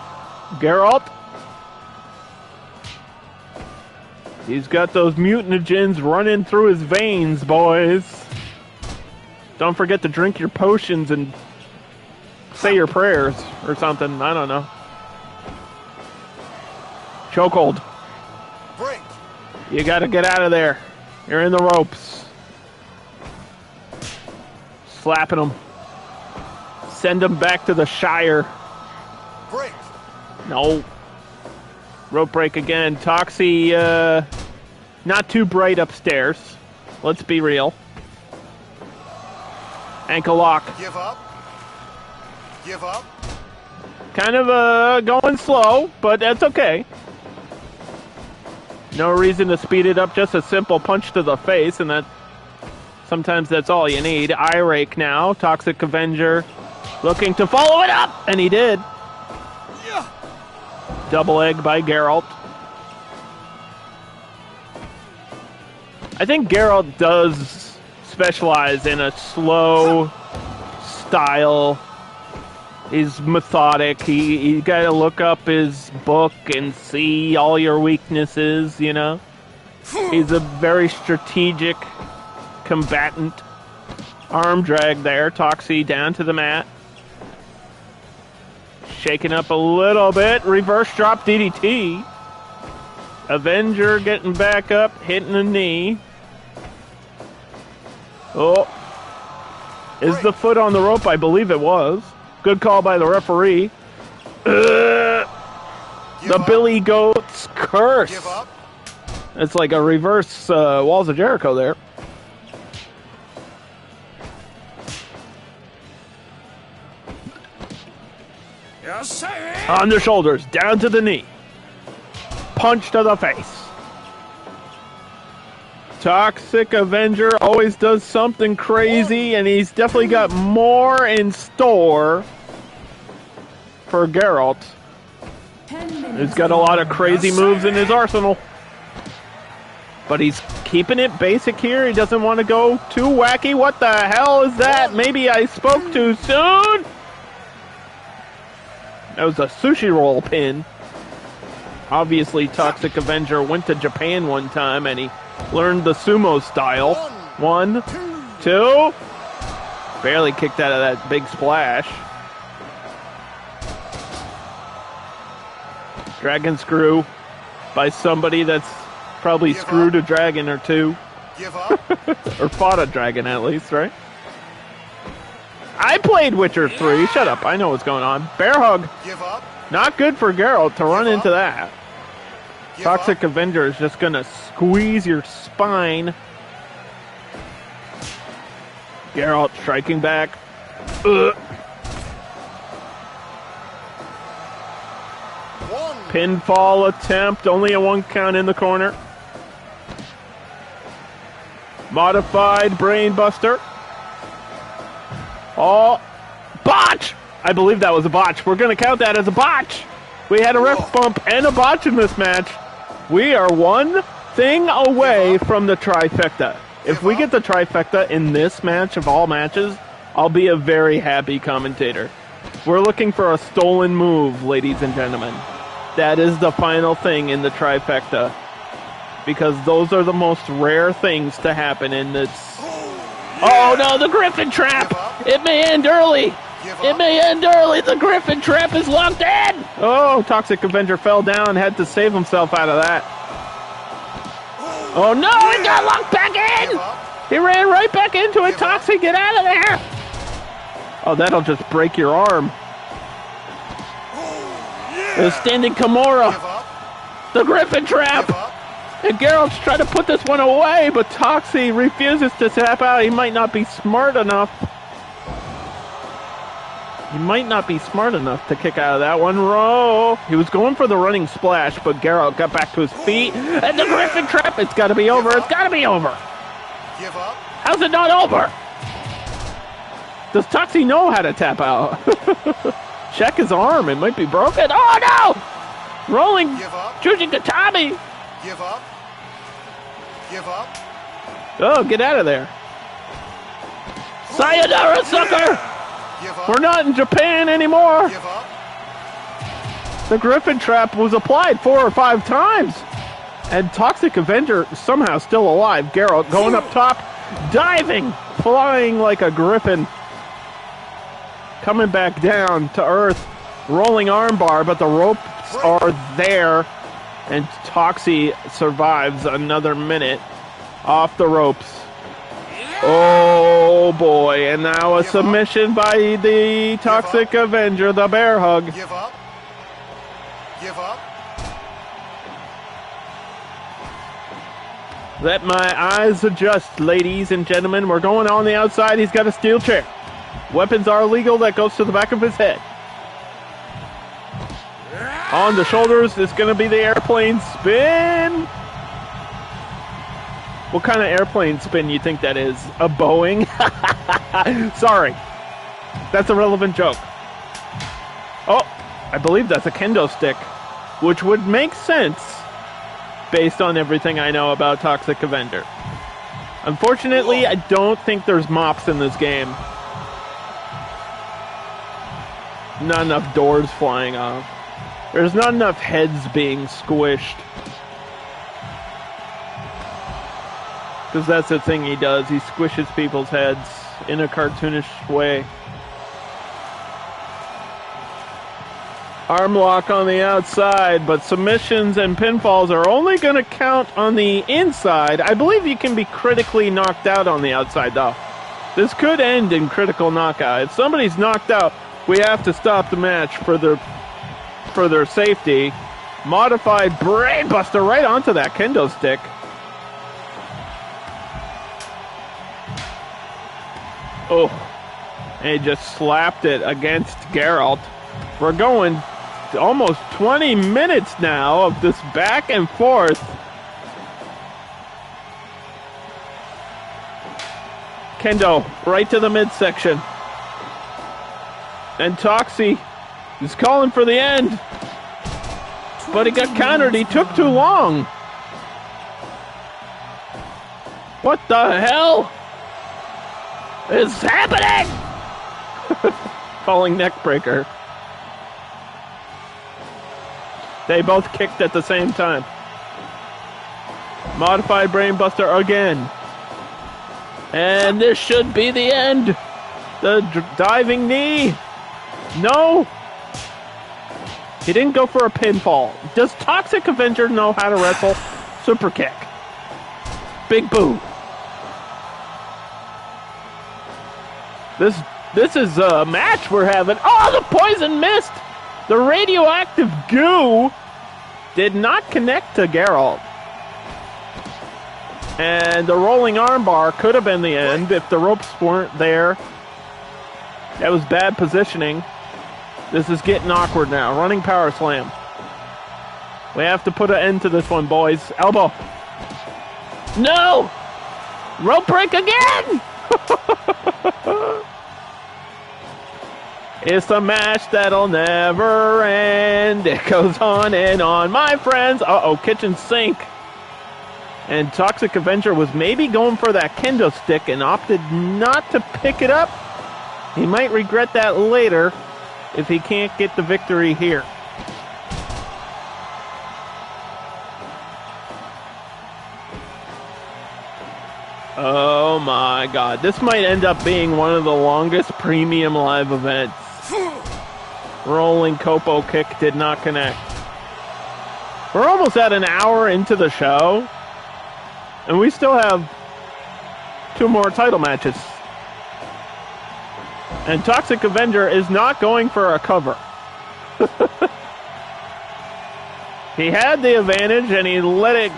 Geralt. He's got those mutagens running through his veins, boys. Don't forget to drink your potions and say your prayers or something. I don't know. Chokehold. Break. You got to get out of there. You're in the ropes. Slapping him. Send him back to the Shire. Break. No. Rope break again. Roxxi, not too bright upstairs. Let's be real. Ankle lock. Give up. Give up. Kind of going slow, but that's okay. No reason to speed it up. Just a simple punch to the face, and that sometimes that's all you need. Eye rake now. Toxic Avenger looking to follow it up, and he did. Double egg by Geralt. I think Geralt does specialize in a slow style. He's methodic. You got to look up his book and see all your weaknesses, you know. He's a very strategic combatant. Arm drag there. Roxxi down to the mat. Shaking up a little bit. Reverse drop DDT. Avenger getting back up, hitting the knee. Oh. Is the foot on the rope? I believe it was. Good call by the referee. The Billy Goat's curse. Give up. It's like a reverse Walls of Jericho there. On the shoulders, down to the knee. Punch to the face. Toxic Avenger always does something crazy, and he's definitely got more in store for Geralt. He's got a lot of crazy moves in his arsenal. But he's keeping it basic here. He doesn't want to go too wacky. What the hell is that? Maybe I spoke too soon? That was a sushi roll pin. Obviously, Toxic Avenger went to Japan one time and he learned the sumo style. 1, 2. Barely kicked out of that big splash. Dragon screw by somebody that's probably screwed a dragon or two. Give up. Or fought a dragon at least, right? I played Witcher 3. Shut up. I know what's going on. Bear hug. Give up. Not good for Geralt to run into that. Give Toxic up. Avenger is just going to squeeze your spine. Geralt striking back. Ugh. One. Pinfall attempt. Only a 1 count in the corner. Modified brain buster. Oh, botch! I believe that was a botch. We're going to count that as a botch. We had a ref bump and a botch in this match. We are one thing away from the trifecta. If we get the trifecta in this match of all matches, I'll be a very happy commentator. We're looking for a stolen move, ladies and gentlemen. That is the final thing in the trifecta. Because those are the most rare things to happen in this. Oh no, the Griffin trap! It may end early! It may end early! The Griffin trap is locked in! Oh, Toxic Avenger fell down, had to save himself out of that. Oh no, he got locked back in! He ran right back into it, Toxic, get out of there! Oh, that'll just break your arm. The standing Kimura. The Griffin trap! And Geralt's trying to put this one away, but Roxxi refuses to tap out. He might not be smart enough. He might not be smart enough to kick out of that one. Roll. He was going for the running splash, but Geralt got back to his feet. And the Griffin trap. It's got to be over. It's got to be over. Give up. How's it not over? Does Roxxi know how to tap out? Check his arm. It might be broken. Oh, no! Rolling. Give up. Jujikatami. Give up. Give up. Oh, get out of there. Sayonara, sucker! Give up. We're not in Japan anymore. Give up. The Griffin trap was applied 4 or 5 times. And Toxic Avenger somehow still alive. Geralt going up top, diving, flying like a griffin. Coming back down to earth, rolling armbar, but the ropes are there. And Toxie survives another minute off the ropes. Oh boy, and now a submission by the Toxic Avenger, the bear hug. Give up. Give up. Let my eyes adjust, ladies and gentlemen. We're going on the outside. He's got a steel chair. Weapons are illegal. That goes to the back of his head. On the shoulders is going to be the airplane spin. What kind of airplane spin you think that is? A Boeing? Sorry. That's a relevant joke. Oh, I believe that's a kendo stick, which would make sense based on everything I know about Toxic Avenger. Unfortunately, I don't think there's mops in this game. Not enough doors flying off. There's not enough heads being squished. Because that's the thing he does. He squishes people's heads in a cartoonish way. Arm lock on the outside, but submissions and pinfalls are only going to count on the inside. I believe you can be critically knocked out on the outside, though. This could end in critical knockout. If somebody's knocked out, we have to stop the match for their safety. Modified brainbuster right onto that kendo stick. Oh, and he just slapped it against Geralt. We're going almost 20 minutes now of this back and forth. Kendo right to the midsection. And Toxie is calling for the end. But he got countered. He took too long. What the hell is happening? Falling neck breaker. They both kicked at the same time. Modified brainbuster again. And this should be the end. The diving knee. No. He didn't go for a pinfall. Does Toxic Avenger know how to wrestle? Super kick. Big boo. This is a match we're having. Oh, the poison mist! The radioactive goo did not connect to Geralt. And the rolling armbar could have been the end if the ropes weren't there. That was bad positioning. This is getting awkward now. Running power slam. We have to put an end to this one, boys. Elbow. No! Rope break again! It's a match that'll never end. It goes on and on, my friends. Uh-oh, kitchen sink. And Toxic Avenger was maybe going for that kendo stick and opted not to pick it up. He might regret that later if he can't get the victory here. Oh my God. This might end up being one of the longest premium live events. Rolling Copo kick did not connect. We're almost at an hour into the show, and we still have 2 more title matches. And Toxic Avenger is not going for a cover. He had the advantage, and he let it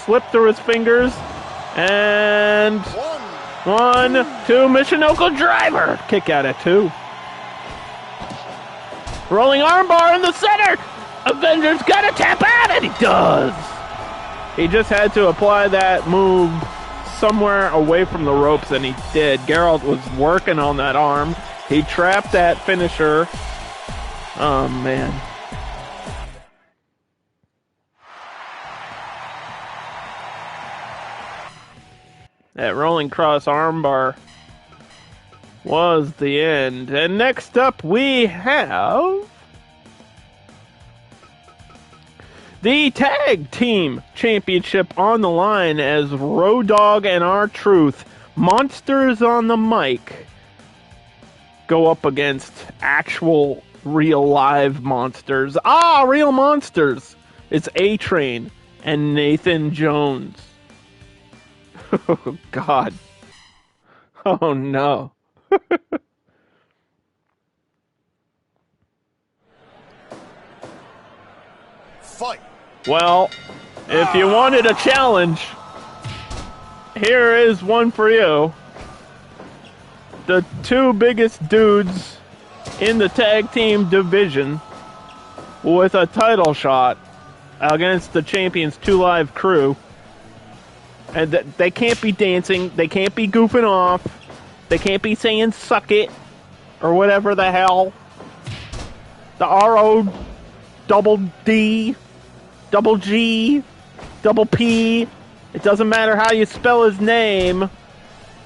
slip through his fingers. And 1, 2, Michinoku driver. Kick out at 2. Rolling armbar in the center. Avenger's got to tap out, and he does. He just had to apply that move somewhere away from the ropes, and he did. Geralt was working on that arm. He trapped that finisher. Oh, man. That rolling cross armbar was the end. And next up we have the Tag Team Championship on the line as Road Dogg and R-Truth, Monsters on the Mic, go up against actual real live monsters. Ah, real monsters. It's A-Train and Nathan Jones. Oh, God. Oh, no. Fight. Well, if you wanted a challenge, here is one for you. The two biggest dudes in the tag team division with a title shot against the champions 2 Live Crew. And they can't be dancing, they can't be goofing off, they can't be saying suck it, or whatever the hell. The R-O double D, double G, double P, it doesn't matter how you spell his name,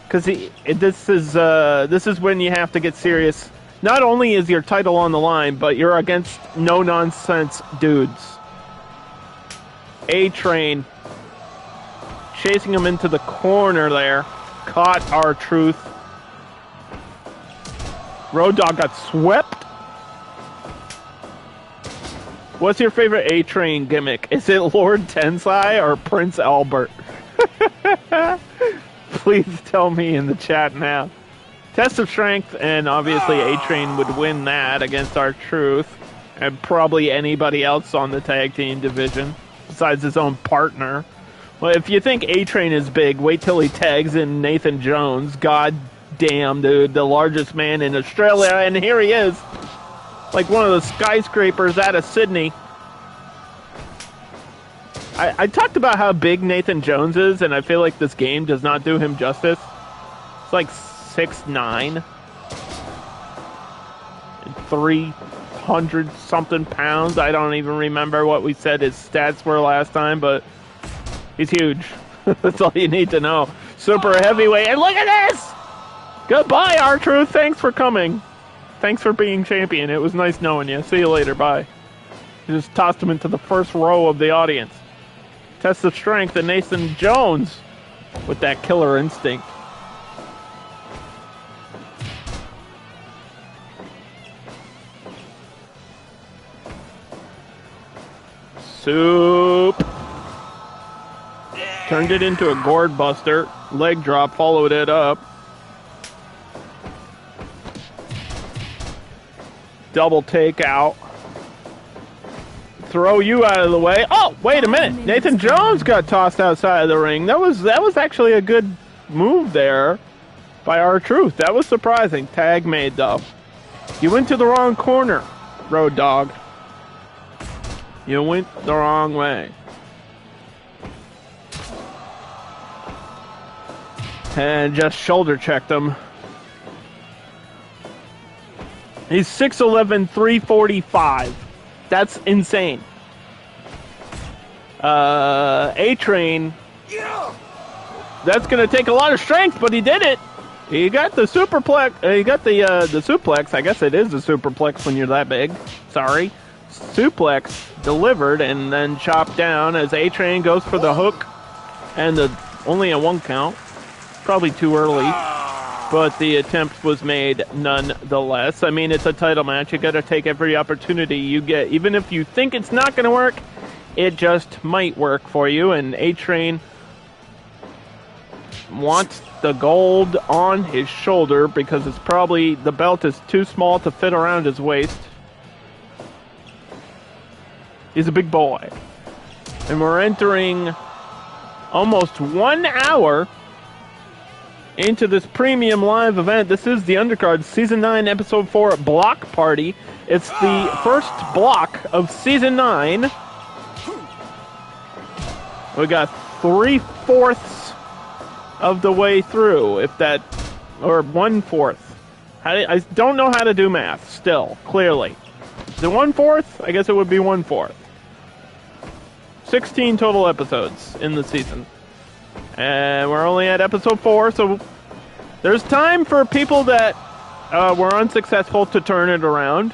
because this is when you have to get serious. Not only is your title on the line, but you're against no-nonsense dudes. A-Train chasing him into the corner there. Caught R-Truth. Road Dogg got swept. What's your favorite A-Train gimmick? Is it Lord Tensai or Prince Albert? Please tell me in the chat now. Test of strength, and obviously A-Train would win that against R-Truth, and probably anybody else on the tag team division, besides his own partner. Well, if you think A-Train is big, wait till he tags in Nathan Jones. God damn, dude, the largest man in Australia, and here he is. Like one of the skyscrapers out of Sydney. I talked about how big Nathan Jones is, and I feel like this game does not do him justice. It's like 6'9", 300-something pounds. I don't even remember what we said his stats were last time, but he's huge. That's all you need to know. Super heavyweight, and look at this! Goodbye, R-Truth. Thanks for coming. Thanks for being champion. It was nice knowing you. See you later. Bye. You just tossed him into the first row of the audience. Test of strength and Nathan Jones with that killer instinct. Soup. Turned it into a gourd buster. Leg drop, followed it up. Double takeout. Throw you out of the way. Oh, wait a minute. Nathan Jones got tossed outside of the ring. That was actually a good move there by R-Truth. That was surprising. Tag made, though. You went to the wrong corner, Road Dogg. You went the wrong way. And just shoulder checked him. He's 6'11", 345. That's insane. A-Train. That's going to take a lot of strength, but he did it. He got the superplex. He got the suplex. I guess it is a superplex when you're that big. Sorry. Suplex delivered and then chopped down as A-Train goes for the hook. And only a 1 count. Probably too early. But the attempt was made nonetheless. I mean, it's a title match. You got to take every opportunity you get. Even if you think it's not going to work, it just might work for you. And A-Train wants the gold on his shoulder because it's probably the belt is too small to fit around his waist. He's a big boy. And we're entering almost 1 hour into this premium live event. This is the Undercard Season 9, Episode 4 Block Party. It's the first block of Season 9. We got 3/4 of the way through, if that, or 1/4. I don't know how to do math, still, clearly. Is it 1/4? I guess it would be 1/4. 16 total episodes in the season. And we're only at episode 4, so there's time for people that were unsuccessful to turn it around.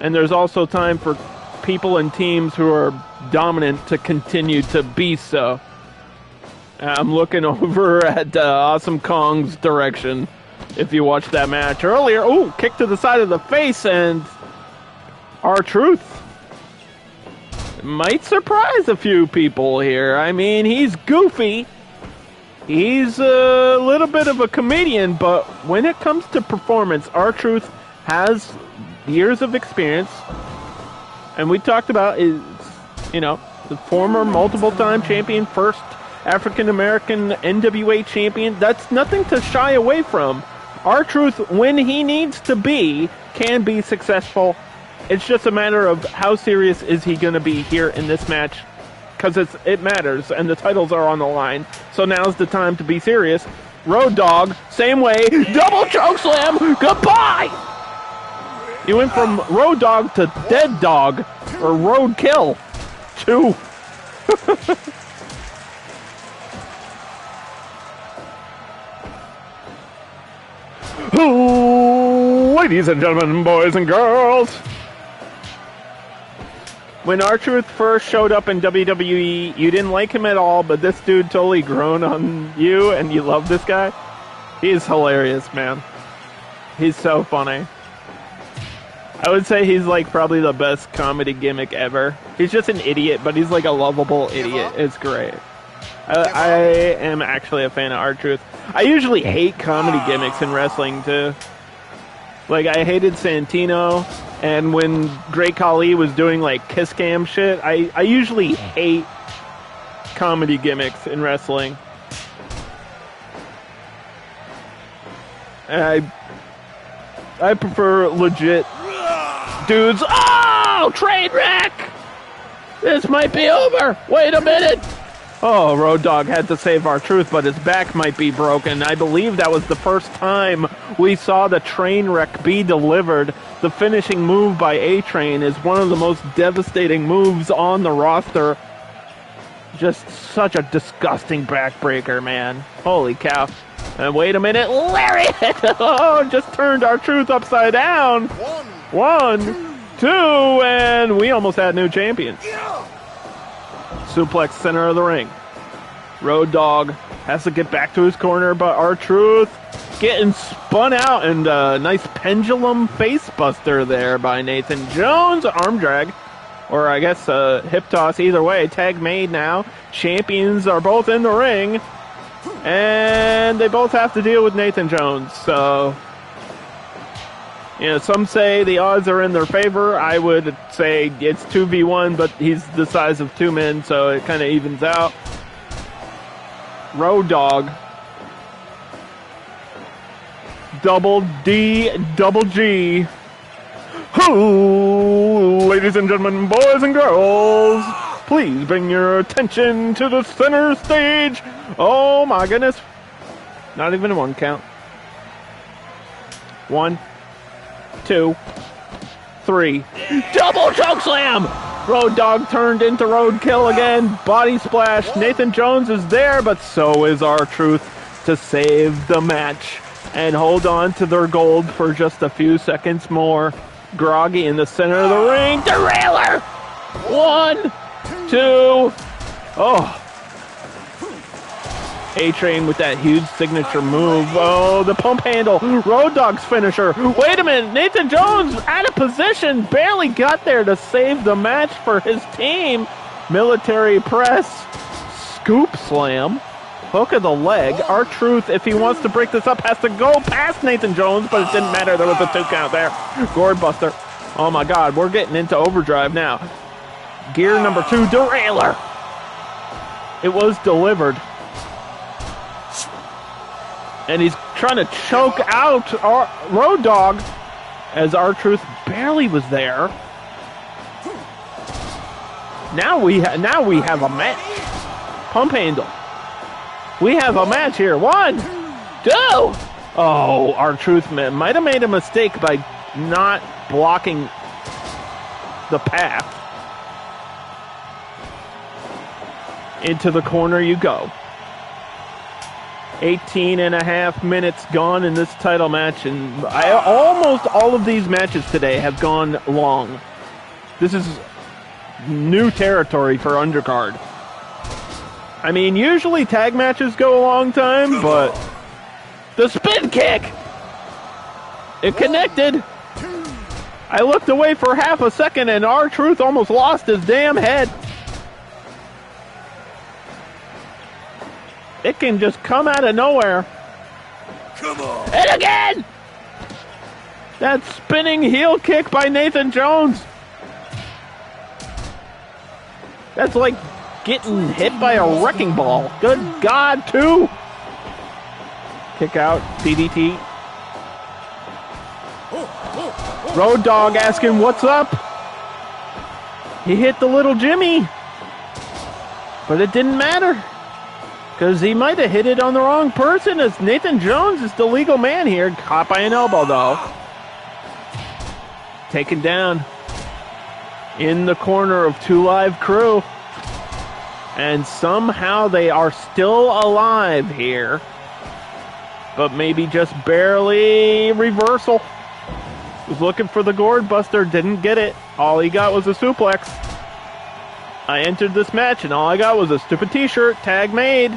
And there's also time for people and teams who are dominant to continue to be so. I'm looking over at Awesome Kong's direction. If you watched that match earlier, ooh, kick to the side of the face, and R-Truth might surprise a few people here. I mean, he's goofy. He's a little bit of a comedian, but when it comes to performance, R-Truth has years of experience. And we talked about is, you know, the former multiple-time champion, first African-American NWA champion. That's nothing to shy away from. R-Truth, when he needs to be, can be successful. It's just a matter of how serious is he going to be here in this match, because it matters, and the titles are on the line. So now's the time to be serious. Road Dogg, same way, double chokeslam, goodbye! He went from Road Dogg to Dead Dog, or Road Kill. 2. Ladies and gentlemen, boys and girls. When R-Truth first showed up in WWE, you didn't like him at all, but this dude totally grown on you, and you love this guy. He's hilarious, man. He's so funny. I would say he's like probably the best comedy gimmick ever. He's just an idiot, but he's like a lovable idiot. It's great. I am actually a fan of R-Truth. I usually hate comedy gimmicks in wrestling, too. Like, I hated Santino, and when Great Khali was doing, like, kiss cam shit, I usually hate comedy gimmicks in wrestling. And I prefer legit dudes. Oh, train wreck! This might be over. Wait a minute. Oh, Road Dogg had to save R-Truth, but his back might be broken. I believe that was the first time we saw the train wreck be delivered. The finishing move by A-Train is one of the most devastating moves on the roster. Just such a disgusting backbreaker, man. Holy cow. And wait a minute, lariat! Oh, just turned R-Truth upside down. 1, 2, and we almost had new champions. Suplex center of the ring. Road Dogg has to get back to his corner, but R-Truth getting spun out, and a nice pendulum face buster there by Nathan Jones. Arm drag, or I guess hip toss. Either way, tag made now. Champions are both in the ring, and they both have to deal with Nathan Jones. So, you know, some say the odds are in their favor. I would say it's 2v1, but he's the size of 2 men, so it kind of evens out. Road Dogg. Double D, double G. Ladies and gentlemen, boys and girls, please bring your attention to the center stage. Oh my goodness. Not even a 1 count. 1, 2, 3. Double chokeslam! Road Dogg turned into roadkill again. Body splash. Nathan Jones is there, but so is R-Truth to save the match and hold on to their gold for just a few seconds more. Groggy in the center of the ring. Derailer! 1, 2. Oh. A-Train with that huge signature move. Oh, the pump handle. Road Dogg's finisher. Wait a minute. Nathan Jones out of position. Barely got there to save the match for his team. Military press. Scoop slam. Hook of the leg. R-Truth, if he wants to break this up, has to go past Nathan Jones, but it didn't matter. There was a 2 count there. Gourd buster. Oh my God. We're getting into overdrive now. Gear number 2. Derailer. It was delivered. And he's trying to choke out Road Dogg as R-Truth barely was there. Now we have a match. Pump handle. We have a match here. 1, 2. Oh, R-Truth might have made a mistake by not blocking the path. Into the corner you go. 18.5 minutes gone in this title match, and almost all of these matches today have gone long. This is new territory for Undercard. I mean, usually tag matches go a long time, but the spin kick! It connected! I looked away for half a second and R-Truth almost lost his damn head. It can just come out of nowhere. Come on. And again! That spinning heel kick by Nathan Jones. That's like getting hit by a wrecking ball. Good God, too. Kick out, DDT. Road Dogg asking, what's up? He hit the little Jimmy. But it didn't matter. Because he might have hit it on the wrong person, as Nathan Jones is the legal man here. Caught by an elbow, though. Taken down in the corner of 2 Live Crew. And somehow they are still alive here. But maybe just barely reversal. Was looking for the gourd buster, didn't get it. All he got was a suplex. I entered this match and all I got was a stupid t-shirt. Tag made.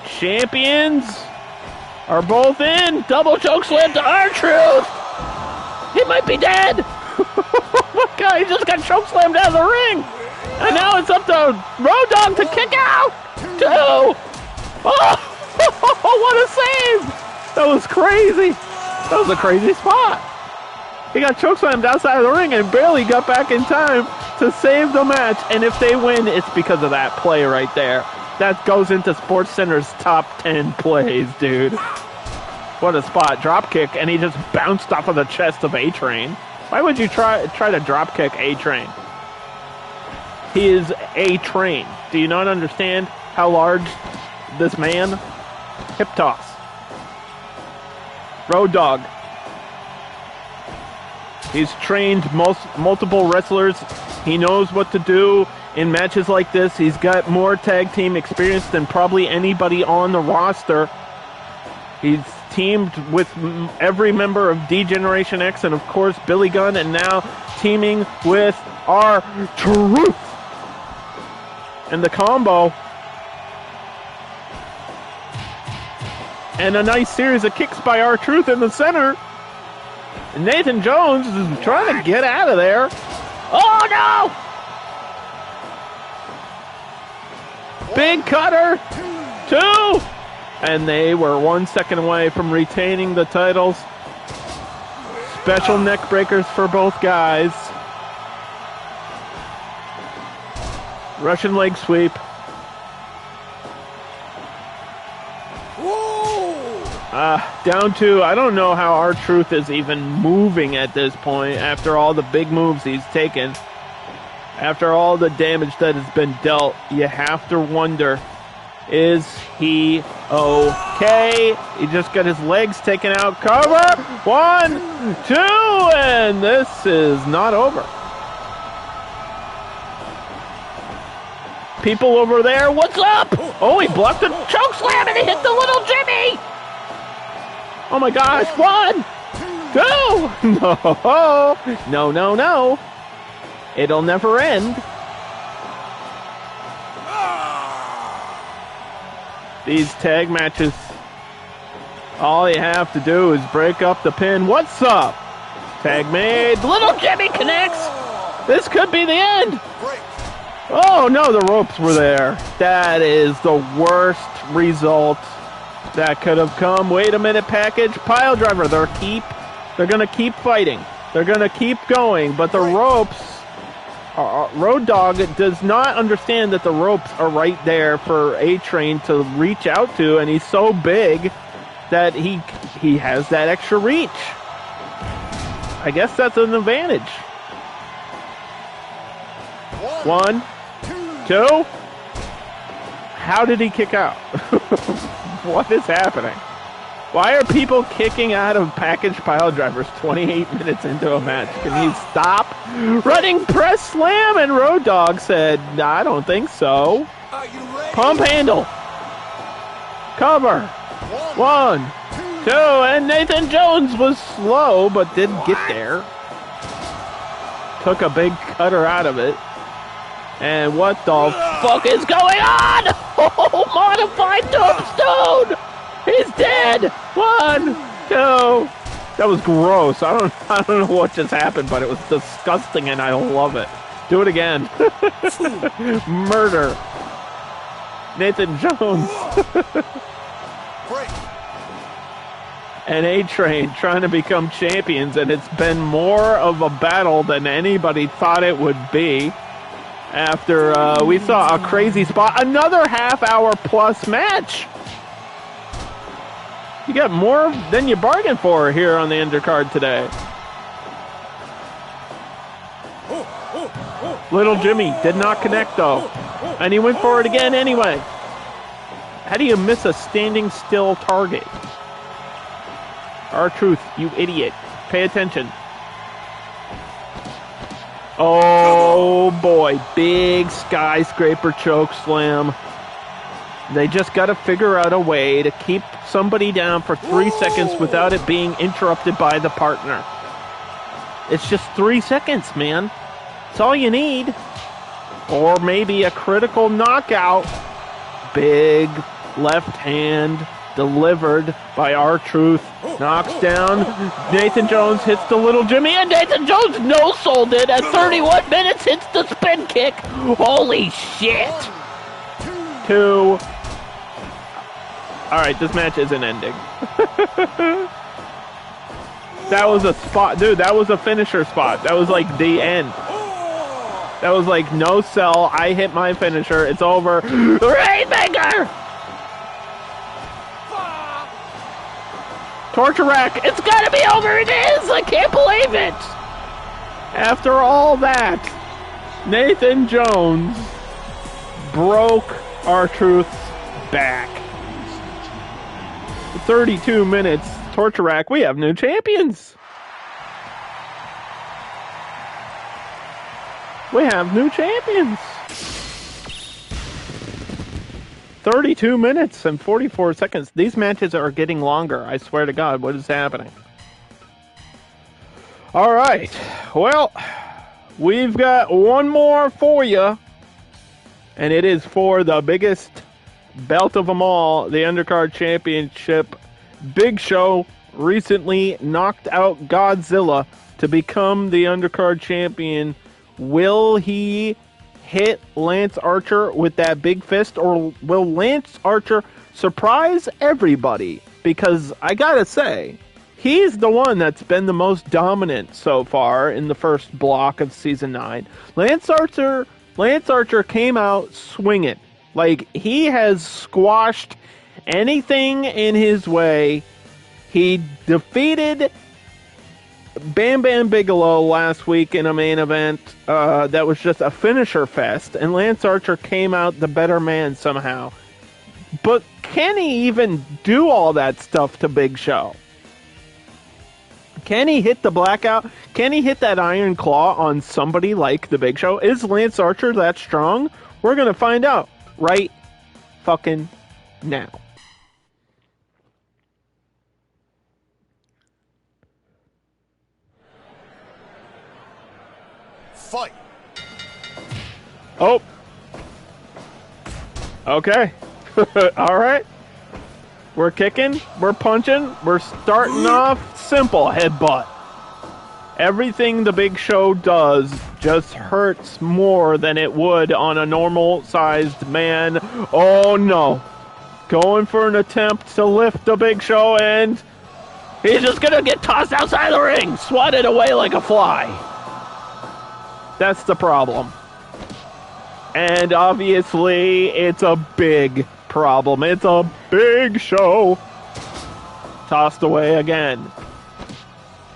Champions are both in. Double choke slam to R-Truth. He might be dead. Oh my God, he just got choke slammed out of the ring. And now it's up to Road Dogg to kick out. 2. Oh, what a save. That was crazy. That was a crazy spot. He got chokeslammed outside of the ring and barely got back in time to save the match. And if they win, it's because of that play right there. That goes into SportsCenter's top 10 plays, dude. What a spot. Drop kick, and he just bounced off of the chest of A-Train. Why would you try to drop kick A-Train? He is A-Train. Do you not understand how large this man? Hip toss. Road Dogg. He's trained multiple wrestlers. He knows what to do in matches like this. He's got more tag team experience than probably anybody on the roster. He's teamed with every member of D-Generation X and, of course, Billy Gunn, and now teaming with R-Truth. And the combo. And a nice series of kicks by R-Truth in the center. Nathan Jones is trying to get out of there. Oh, no! Big cutter. 2. And they were 1 second away from retaining the titles. Special neck breakers for both guys. Russian leg sweep. Down to, I don't know how R-Truth is even moving at this point after all the big moves he's taken. After all the damage that has been dealt, you have to wonder, is he okay? He just got his legs taken out. Cover! 1, 2, and this is not over. People over there, what's up? Oh, he blocked the choke slam and he hit the little Jimmy! Oh my gosh, 1, 2, no, no, no. It'll never end. These tag matches, all you have to do is break up the pin. What's up? Tag made. Little Jimmy connects. This could be the end. Oh no, the ropes were there. That is the worst result that could have come. Wait a minute, package. Pile driver. They're going to keep fighting. They're going to keep going. But the ropes, Road Dogg does not understand that the ropes are right there for A-Train to reach out to. And he's so big that he has that extra reach. I guess that's an advantage. 1, 2. How did he kick out? What is happening? Why are people kicking out of package pile drivers 28 minutes into a match? Can he stop? Running press slam, and Road Dogg said, I don't think so. Pump handle. Cover. 1, 2, and Nathan Jones was slow, but did get there. Took a big cutter out of it. And what the fuck is going on? Oh, modified tombstone! He's dead! 1, 2, That was gross. I don't know what just happened, but it was disgusting and I love it. Do it again. Murder. Nathan Jones. And A-Train trying to become champions, and it's been more of a battle than anybody thought it would be. After we saw a crazy spot, another half-hour plus match. You got more than you bargained for here on the undercard today. Little Jimmy did not connect though, and he went for it again anyway. How do you miss a standing still target? R-Truth, you idiot. Pay attention. Oh boy, big skyscraper choke slam. They just got to figure out a way to keep somebody down for 3 seconds without it being interrupted by the partner. It's just 3 seconds, man. It's all you need. Or maybe a critical knockout. Big left hand delivered by R-Truth. Knocks down. Nathan Jones hits the little Jimmy, and Nathan Jones no-sold it at 31 minutes. Hits the spin kick. Holy shit. 2. All right, this match isn't ending. That was a spot. Dude, that was a finisher spot. That was like the end. That was like no sell. I hit my finisher. It's over. Rainmaker! Torture rack. It's gotta be over. It is. I can't believe it. After all that, Nathan Jones broke R-Truth's back. 32 minutes. Torture rack. We have new champions. We have new champions. 32 minutes and 44 seconds. These matches are getting longer. I swear to God, what is happening? All right. Well, we've got one more for you. And it is for the biggest belt of them all, the Undercard Championship. Big Show recently knocked out Godzilla to become the Undercard Champion. Will he hit Lance Archer with that big fist, or will Lance Archer surprise everybody? Because I gotta say, he's the one that's been the most dominant so far in the first block of Season 9. Lance Archer came out swinging. Like, he has squashed anything in his way. He defeated Bam Bam Bigelow last week in a main event that was just a finisher fest, and Lance Archer came out the better man somehow. But can he even do all that stuff to Big Show? Can he hit the blackout? Can he hit that iron claw on somebody like the Big Show? Is Lance Archer that strong? We're going to find out right fucking now. Fight. Oh. Okay. All right. We're kicking. We're punching. We're starting off simple. Headbutt. Everything the Big Show does just hurts more than it would on a normal-sized man. Oh, no. Going for an attempt to lift the Big Show, and he's just going to get tossed outside the ring, swatted away like a fly. That's the problem. And obviously, it's a big problem. It's a Big Show. Tossed away again.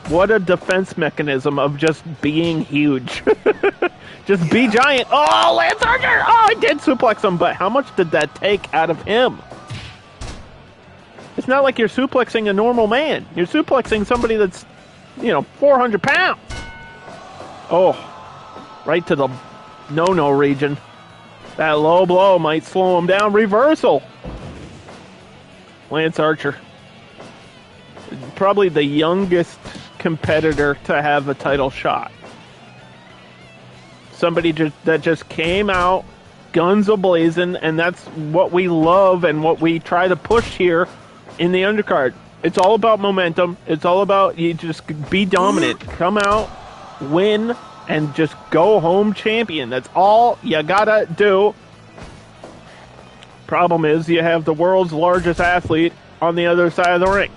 What a defense mechanism of just being huge. Just be giant. Oh, Lance Archer! Oh, I did suplex him, but how much did that take out of him? It's not like you're suplexing a normal man. You're suplexing somebody that's, 400 pounds. Oh, right to the no-no region. That low blow might slow him down. Reversal. Lance Archer. Probably the youngest competitor to have a title shot. Somebody that just came out guns a-blazing, and that's what we love and what we try to push here in the undercard. It's all about momentum. It's all about you just be dominant. Come out, win, and just go home champion. That's all you gotta do. Problem is, you have the world's largest athlete on the other side of the ring.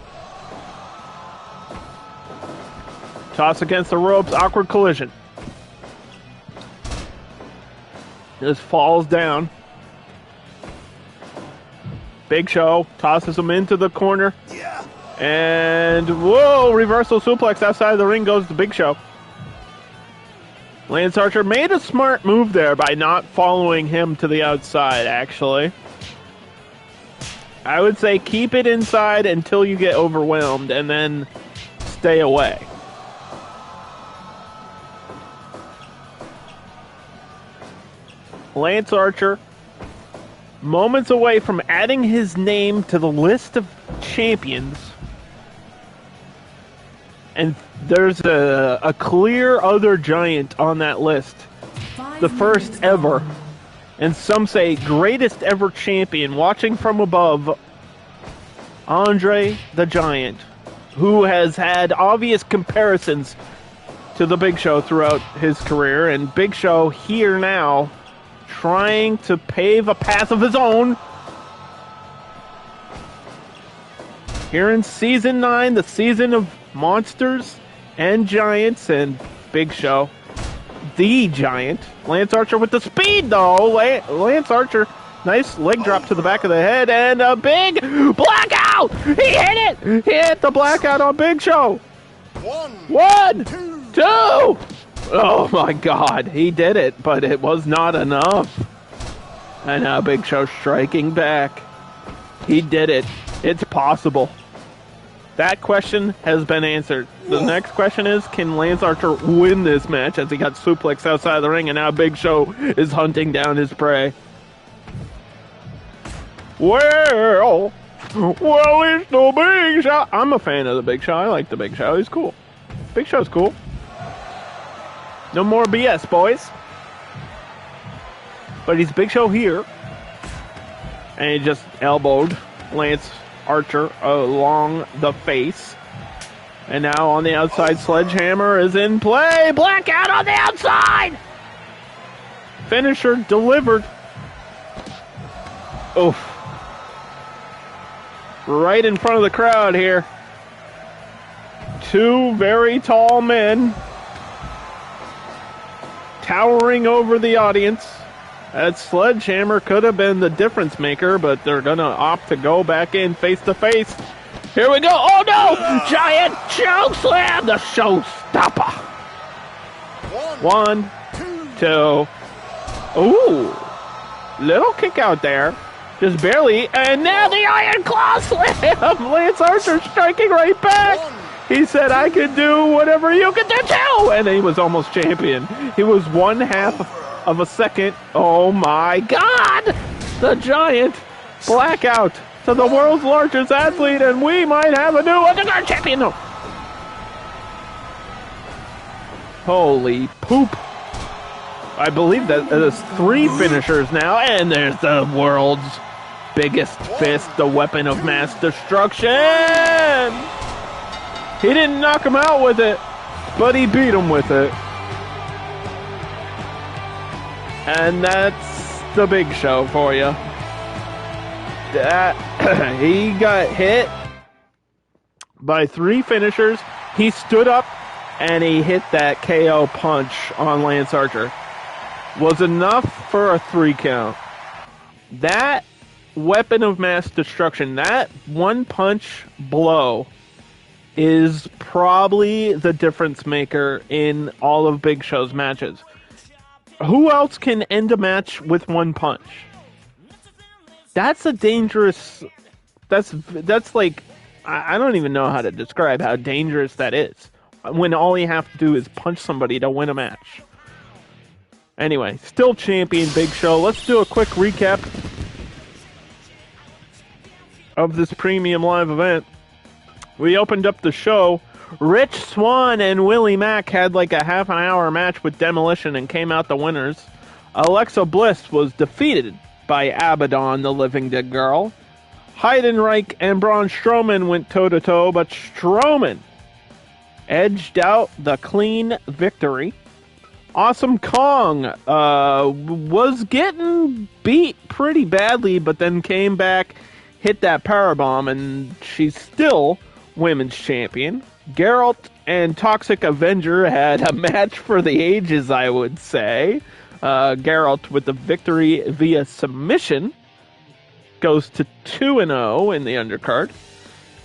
Toss against the ropes, awkward collision. Just falls down. Big Show tosses him into the corner. Yeah. And, whoa, reversal suplex outside of the ring goes the Big Show. Lance Archer made a smart move there by not following him to the outside, actually. I would say keep it inside until you get overwhelmed and then stay away. Lance Archer, moments away from adding his name to the list of champions. And there's a clear other giant on that list. The first ever, and some say greatest ever champion, watching from above, Andre the Giant, who has had obvious comparisons to the Big Show throughout his career. And Big Show here now, trying to pave a path of his own. Here in Season 9, the season of monsters and giants, and Big Show, the Giant. Lance Archer with the speed, though. Lance Archer, nice leg drop to the back of the head, and a big blackout! He hit it! He hit the blackout on Big Show! One, two! Oh my God, he did it, but it was not enough. And now Big Show striking back. He did it. It's possible. That question has been answered. The next question is, can Lance Archer win this match, as he got suplexed outside of the ring and now Big Show is hunting down his prey? Well, it's the Big Show. I'm a fan of the Big Show. I like the Big Show. He's cool. Big Show's cool. No more BS, boys. But he's Big Show here. And he just elbowed Lance Archer along the face. And now on the outside, Sledgehammer is in play. Blackout on the outside! Finisher delivered. Oof. Right in front of the crowd here. Two very tall men towering over the audience. That Sledgehammer could have been the difference maker, but they're going to opt to go back in face to face. Here we go. Oh no! Giant choke slam, the showstopper. One, two. Ooh. Little kick out there. Just barely. And now the Iron Claw slam. Lance Archer striking right back. He said, I could do whatever you could do too. And he was almost champion. He was 1/2 of a second. Oh my God! The Giant blackout to the world's largest athlete, and we might have a new Undercard champion. No. Holy poop. I believe that there's 3 finishers now, and there's the world's biggest fist, the weapon of mass destruction. He didn't knock him out with it, but he beat him with it. And that's the Big Show for you. He got hit by 3 finishers. He stood up and he hit that KO punch on Lance Archer. Was enough for a 3 count. That weapon of mass destruction, that one punch blow, is probably the difference maker in all of Big Show's matches. Who else can end a match with one punch? That's a dangerous... That's like... I don't even know how to describe how dangerous that is. When all you have to do is punch somebody to win a match. Anyway, still champion Big Show. Let's do a quick recap of this premium live event. We opened up the show. Rich Swann and Willie Mack had like a half an hour match with Demolition and came out the winners. Alexa Bliss was defeated by Abadon, the Living Dead Girl. Heidenreich and Braun Strowman went toe-to-toe, but Strowman edged out the clean victory. Awesome Kong was getting beat pretty badly, but then came back, hit that powerbomb, and she's still women's champion. Geralt and Toxic Avenger had a match for the ages, I would say. Geralt with the victory via submission goes to 2-0 in the undercard.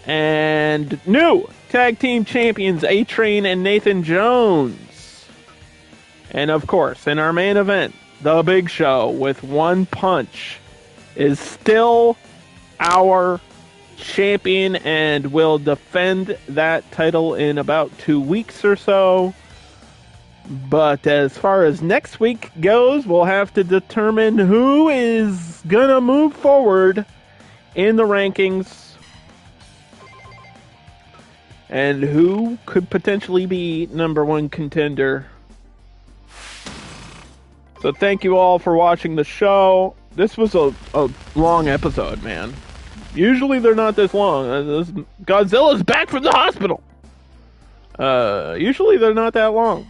And new tag team champions A-Train and Nathan Jones. And of course, in our main event, The Big Show with one punch is still our champion and will defend that title in about 2 weeks or so. But as far as next week goes, we'll have to determine who is going to move forward in the rankings and who could potentially be number one contender. So thank you all for watching the show. This was a long episode, man. Usually they're not this long. Godzilla's back from the hospital. Usually they're not that long.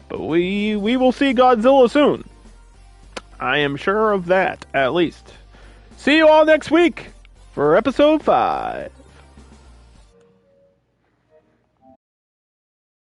But we will see Godzilla soon. I am sure of that, at least. See you all next week for episode 5.